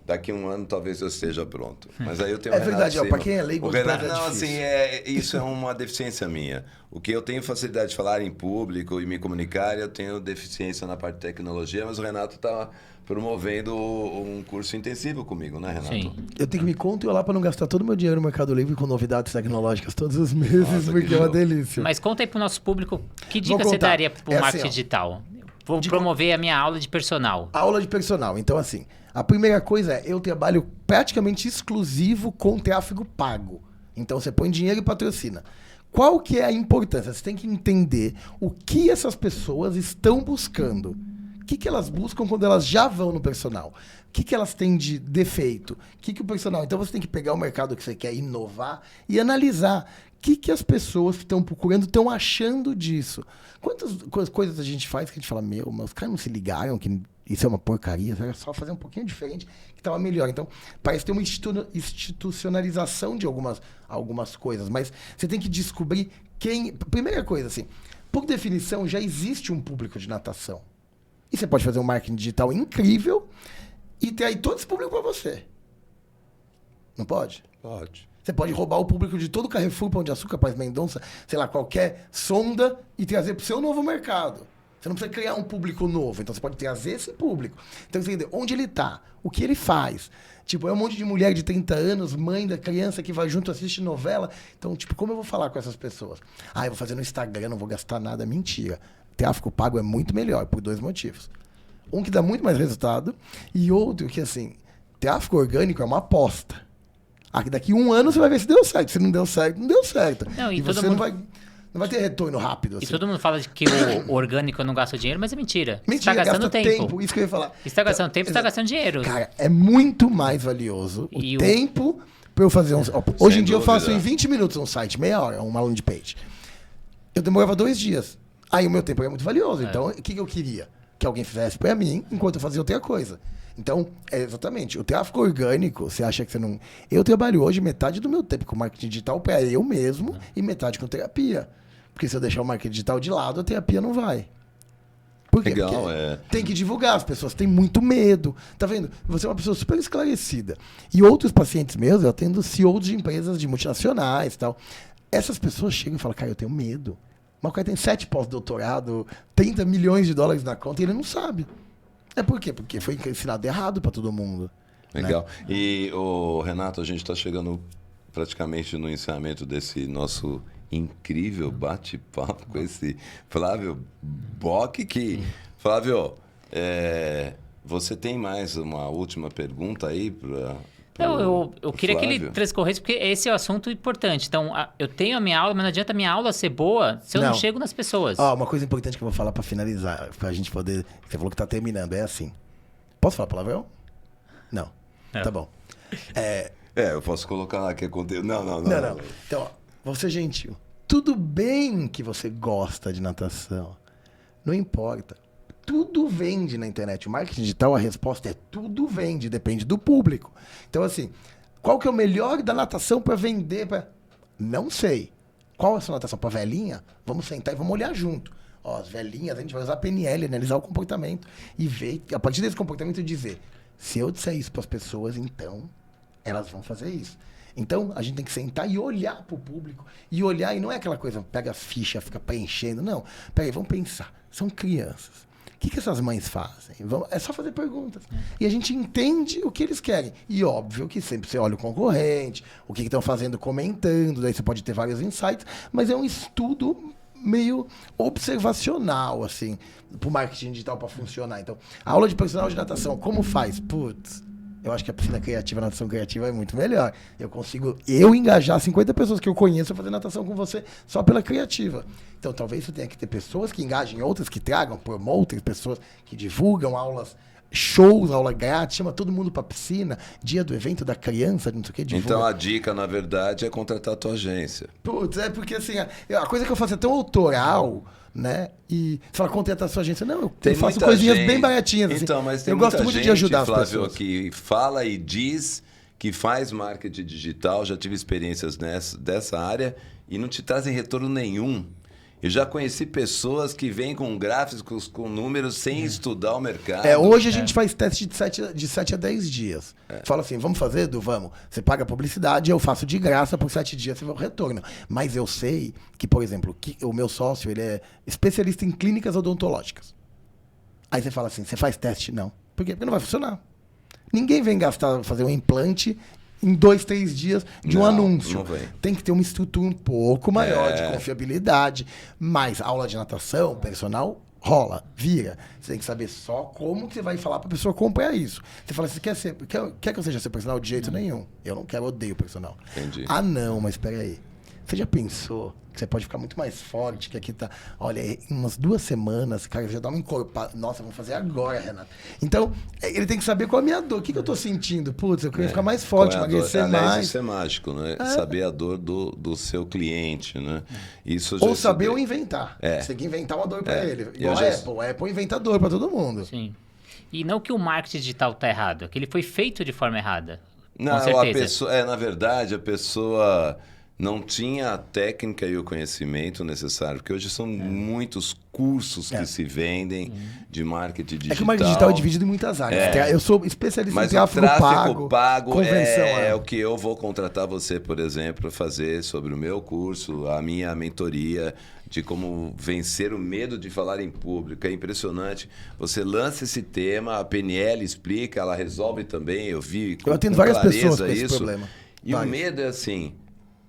daqui a um ano talvez eu esteja pronto. Mas aí eu tenho É o Renato verdade, Silva. pra quem é leigo, o Renato, WordPress é não, difícil. assim, isso é uma deficiência minha. O que eu tenho facilidade de falar em público e me comunicar, eu tenho deficiência na parte de tecnologia, mas o Renato está promovendo um curso intensivo comigo, né, Renato? Sim. Eu tenho que me controlar para não gastar todo o meu dinheiro no Mercado Livre com novidades tecnológicas todos os meses, Nossa, porque que é uma show. delícia. Mas conta aí pro nosso público, que dica Vou você contar. daria pro É marketing assim, ó. digital? Vou promover a minha aula de personal. Aula de personal. Então, assim, a primeira coisa é, eu trabalho praticamente exclusivo com tráfego pago. Então, você põe dinheiro e patrocina. Qual que é a importância? Você tem que entender o que essas pessoas estão buscando. O que elas buscam quando elas já vão no personal? O que elas têm de defeito? O que o personal... Então, você tem que pegar o mercado que você quer inovar e analisar o que as pessoas que estão procurando estão achando disso. Quantas coisas a gente faz que a gente fala, mas os caras não se ligaram que isso é uma porcaria, era só fazer um pouquinho diferente que estava melhor. Então, parece ter uma institucionalização de algumas coisas, mas você tem que descobrir quem... Primeira coisa, assim, por definição, já existe um público de natação. E você pode fazer um marketing digital incrível e ter aí todo esse público para você. Não pode? Pode. Você pode roubar o público de todo o Carrefour, Pão de Açúcar, Paz Mendonça, sei lá, qualquer sonda e trazer para o seu novo mercado. Você não precisa criar um público novo, então você pode trazer esse público. Então você entende onde ele está, o que ele faz. Tipo, é um monte de mulher de 30 anos, mãe da criança que vai junto, assiste novela. Então, tipo, como eu vou falar com essas pessoas? Eu vou fazer no Instagram, não vou gastar nada. Mentira. Tráfego pago é muito melhor, por 2 motivos. Um que dá muito mais resultado e outro que, assim, tráfego orgânico é uma aposta. Daqui 1 ano você vai ver se deu certo. Se não deu certo, não deu certo. Não, e e todo você mundo... não vai ter retorno rápido. E Assim. todo mundo fala que o orgânico não gasta dinheiro, mas é mentira. Mentira, Você tá gastando gasta tempo. Isso que eu ia falar. Você tá gastando tempo, você tá gastando dinheiro. Cara, é muito mais valioso E o tempo pra eu fazer hoje em dia eu faço dúvida. em 20 minutos um site, meia hora, uma landing page. Eu demorava 2 dias. Aí o meu tempo é muito valioso. Então, o que eu queria? Que alguém fizesse pra mim enquanto eu fazia outra coisa. Então, exatamente. O tráfego orgânico, você acha que você não... Eu trabalho hoje metade do meu tempo com marketing digital pra eu mesmo e metade com terapia. Porque se eu deixar o marketing digital de lado, a terapia não vai. Por quê? Legal, porque tem que divulgar, as pessoas têm muito medo. Tá vendo? Você é uma pessoa super esclarecida. E outros pacientes meus, eu atendo CEOs de empresas de multinacionais e tal. Essas pessoas chegam e falam, cara, eu tenho medo. Mas o cara tem 7 pós-doutorado, 30 milhões de dólares na conta e ele não sabe. É por quê? Porque foi ensinado errado para todo mundo. Legal. Né? E, Renato, a gente está chegando praticamente no encerramento desse nosso incrível bate-papo com esse Flávio Bock. Flávio, você tem mais uma última pergunta aí para... Eu queria que ele transcorresse, porque esse é o assunto importante. Então, eu tenho a minha aula, mas não adianta a minha aula ser boa se eu não chego nas pessoas. Uma coisa importante que eu vou falar pra finalizar, pra gente poder... Você falou que tá terminando, é assim. Posso falar palavrão? Não. Tá bom. eu posso colocar lá que é conteúdo. Não. Então, vou ser gentil. Tudo bem que você gosta de natação. Não importa. Tudo vende na internet. O marketing digital, a resposta é tudo vende, depende do público. Então, assim, qual que é o melhor da natação para vender? Não sei. Qual é a sua natação? Para velhinha? Vamos sentar e vamos olhar junto. As velhinhas, a gente vai usar PNL, analisar o comportamento e ver, a partir desse comportamento, dizer, se eu disser isso para as pessoas, então, elas vão fazer isso. Então, a gente tem que sentar e olhar para o público. E olhar, e não é aquela coisa, pega a ficha, fica preenchendo. Não. Peraí, vamos pensar. São crianças. O que essas mães fazem? É só fazer perguntas. E a gente entende o que eles querem. E óbvio que sempre você olha o concorrente, o que estão fazendo, comentando, daí você pode ter vários insights, mas é um estudo meio observacional, assim, para o marketing digital para funcionar. Então, a aula de personal de natação, como faz? Putz, eu acho que a piscina criativa, a natação criativa é muito melhor. Eu consigo engajar 50 pessoas que eu conheço a fazer natação com você só pela criativa. Então, talvez você tenha que ter pessoas que engajem outras, que tragam, promotem, pessoas que divulgam aulas, shows, aula grátis, chama todo mundo pra piscina, dia do evento da criança, não sei o que, divulga. Então, a dica, na verdade, é contratar a tua agência. Putz, porque assim, a coisa que eu faço é tão autoral, né? E você fala, contratar a sua agência. Não, eu faço coisinhas bem baratinhas. Então, assim. mas tem eu gosto muito de ajudar as Flávio, pessoas. Que fala e diz que faz marketing digital, já tive experiências dessa área e não te trazem retorno nenhum. Eu já conheci pessoas que vêm com gráficos, com números, sem estudar o mercado. Hoje a gente faz teste de 7 a 10 dias. Fala assim, vamos fazer, Edu? Vamos. Você paga a publicidade, eu faço de graça, por 7 dias você vai o retorno. Mas eu sei que, por exemplo, o meu sócio, ele é especialista em clínicas odontológicas. Aí você fala assim, você faz teste? Não. Por quê? Porque não vai funcionar. Ninguém vem fazer um implante em 2, 3 dias de um anúncio. Não vem. Tem que ter uma estrutura um pouco maior de confiabilidade. Mas aula de natação, personal, rola, vira. Você tem que saber só como que você vai falar para a pessoa comprar isso. Você fala assim, quer que eu seja seu personal? De jeito nenhum. Eu não quero, odeio personal. Entendi. Ah, não, mas espera aí. Você já pensou que você pode ficar muito mais forte, que aqui tá... Olha, em umas 2 semanas, cara, já dá uma encorpada. Nossa, vamos fazer agora, Renato. Então, ele tem que saber qual é a minha dor. O que eu tô sentindo? Putz, eu queria ficar mais forte, emagrecer mais. Isso é mágico, né? Saber a dor do seu cliente, né? Isso ou saber ou inventar. Você tem que inventar uma dor pra ele. Igual a Apple. A Apple inventa dor pra todo mundo. Sim. E não que o marketing digital tá errado, é que ele foi feito de forma errada. Não, com certeza. a pessoa, na verdade, a pessoa não tinha a técnica e o conhecimento necessário, porque hoje são muitos cursos que se vendem de marketing digital. É que o marketing digital é dividido em muitas áreas. Eu sou especialista em tráfego pago, convenção. É o que eu vou contratar você, por exemplo, para fazer sobre o meu curso, a minha mentoria de como vencer o medo de falar em público. É impressionante. Você lança esse tema, a PNL explica, ela resolve também. Eu atendo várias pessoas com esse problema. E o medo é assim...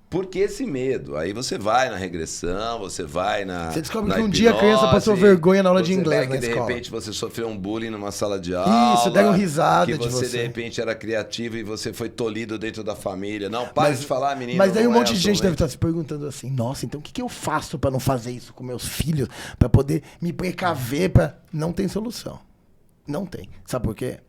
Por que esse medo? Aí você vai na regressão, você vai na Você descobre na que um dia a criança passou vergonha na aula de inglês na de escola. De repente você sofreu um bullying numa sala de aula. Isso, deram risada que de você. você. De repente era criativo e você foi tolhido dentro da família. Não, para de falar, menino. Mas daí não um é monte de gente deve atualmente. estar se perguntando assim, nossa, então o que eu faço pra não fazer isso com meus filhos? Pra poder me precaver pra... Não tem solução. Não tem. Sabe por quê?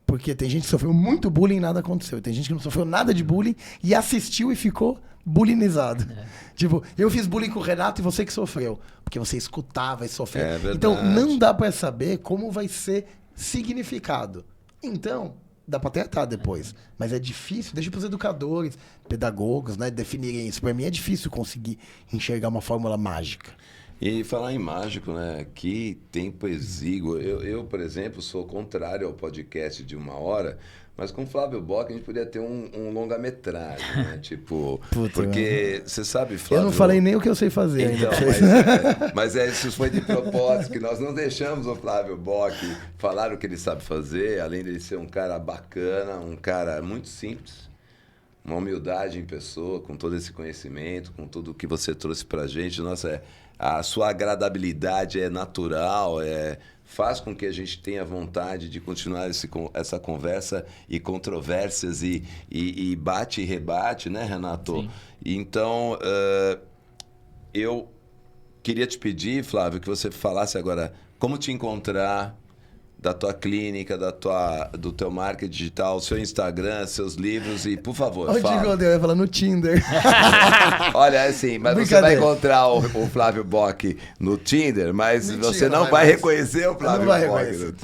Porque tem gente que sofreu muito bullying e nada aconteceu. Tem gente que não sofreu nada de bullying e assistiu e ficou bullyingizado. Tipo, eu fiz bullying com o Renato e você que sofreu. Porque você escutava e sofreu. É verdade. Então, não dá pra saber como vai ser significado. Então, dá pra tratar depois. Mas é difícil, deixa pros educadores, pedagogos, né, definirem isso. Pra mim é difícil conseguir enxergar uma fórmula mágica. E falar em mágico, né? Que tempo exíguo. Eu, por exemplo, sou contrário ao podcast de 1 hora, mas com o Flávio Bock a gente poderia ter um longa-metragem, né? Tipo, Puta, porque você sabe, Flávio... Eu não falei nem o que eu sei fazer Então, ainda. mas isso foi de propósito, que nós não deixamos o Flávio Bock falar o que ele sabe fazer, além de ele ser um cara bacana, um cara muito simples, uma humildade em pessoa, com todo esse conhecimento, com tudo que você trouxe pra gente. Nossa, a sua agradabilidade é natural, faz com que a gente tenha vontade de continuar essa conversa e controvérsias e bate e rebate, né, Renato? Sim. Então, eu queria te pedir, Flávio, que você falasse agora como te encontrar, da tua clínica, do teu marketing digital, seu Instagram, seus livros e, por favor, Onde fala. eu ia falar no Tinder. Olha, assim, mas você vai encontrar o Flávio Bock no Tinder, mas Mentira, você não vai, vai mas- reconhecer o Flávio Não vai Bock. reconhecer.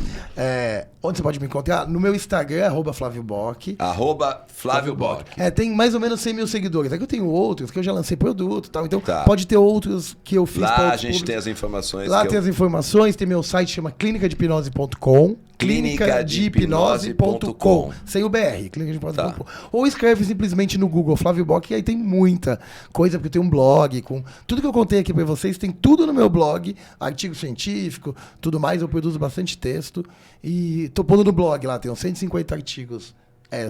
Onde você pode me encontrar? No meu Instagram, @Flávio Bock. @Flávio Bock. Tem mais ou menos 100 mil seguidores. É que eu tenho outros, que eu já lancei produto e tal. Então, Tá. pode ter outros que eu fiz pra Lá a outros gente públicos. tem as informações. Lá que tem eu- as informações, tem meu site, chama clinicadehipnose.com. Clinicadehipnose.com. Sem o BR, clinicadehipnose.com. Ou escreve simplesmente no Google Flávio Bock, e aí tem muita coisa, porque tem um blog com... Tudo que eu contei aqui pra vocês, tem tudo no meu blog, artigo científico, tudo mais, eu produzo bastante texto. E tô pondo no blog lá, tem uns 150 artigos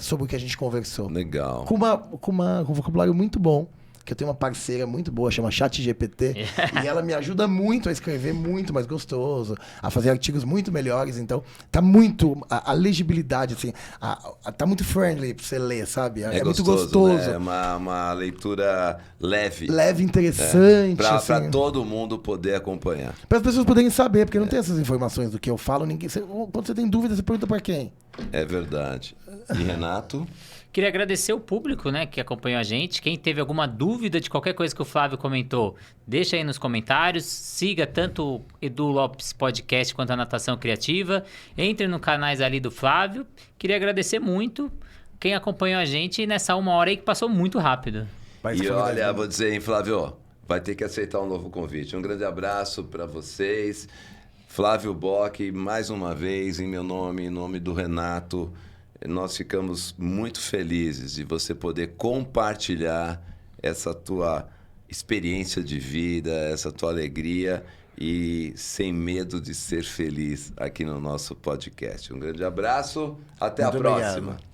sobre o que a gente conversou. Legal. Com um vocabulário muito bom, que eu tenho uma parceira muito boa, chama ChatGPT, e ela me ajuda muito a escrever muito mais gostoso, a fazer artigos muito melhores, então tá muito, a legibilidade, assim, tá muito friendly pra você ler, sabe? É muito gostoso. Né? É uma leitura leve. Leve, interessante, Pra assim, todo mundo poder acompanhar. para as pessoas poderem saber, porque não tem essas informações do que eu falo, quando você tem dúvida, você pergunta pra quem? É verdade. E Renato? Queria agradecer o público, né, que acompanhou a gente. Quem teve alguma dúvida de qualquer coisa que o Flávio comentou, deixa aí nos comentários. Siga tanto o Edu Lopes Podcast quanto a Natação Criativa. Entre no canais ali do Flávio. Queria agradecer muito quem acompanhou a gente nessa 1 hora aí que passou muito rápido. E olha, vou dizer, hein, Flávio, vai ter que aceitar um novo convite. Um grande abraço para vocês. Flávio Bock, mais uma vez, em meu nome, em nome do Renato, nós ficamos muito felizes de você poder compartilhar essa tua experiência de vida, essa tua alegria e sem medo de ser feliz aqui no nosso podcast. Um grande abraço, até Muito a próxima. obrigado.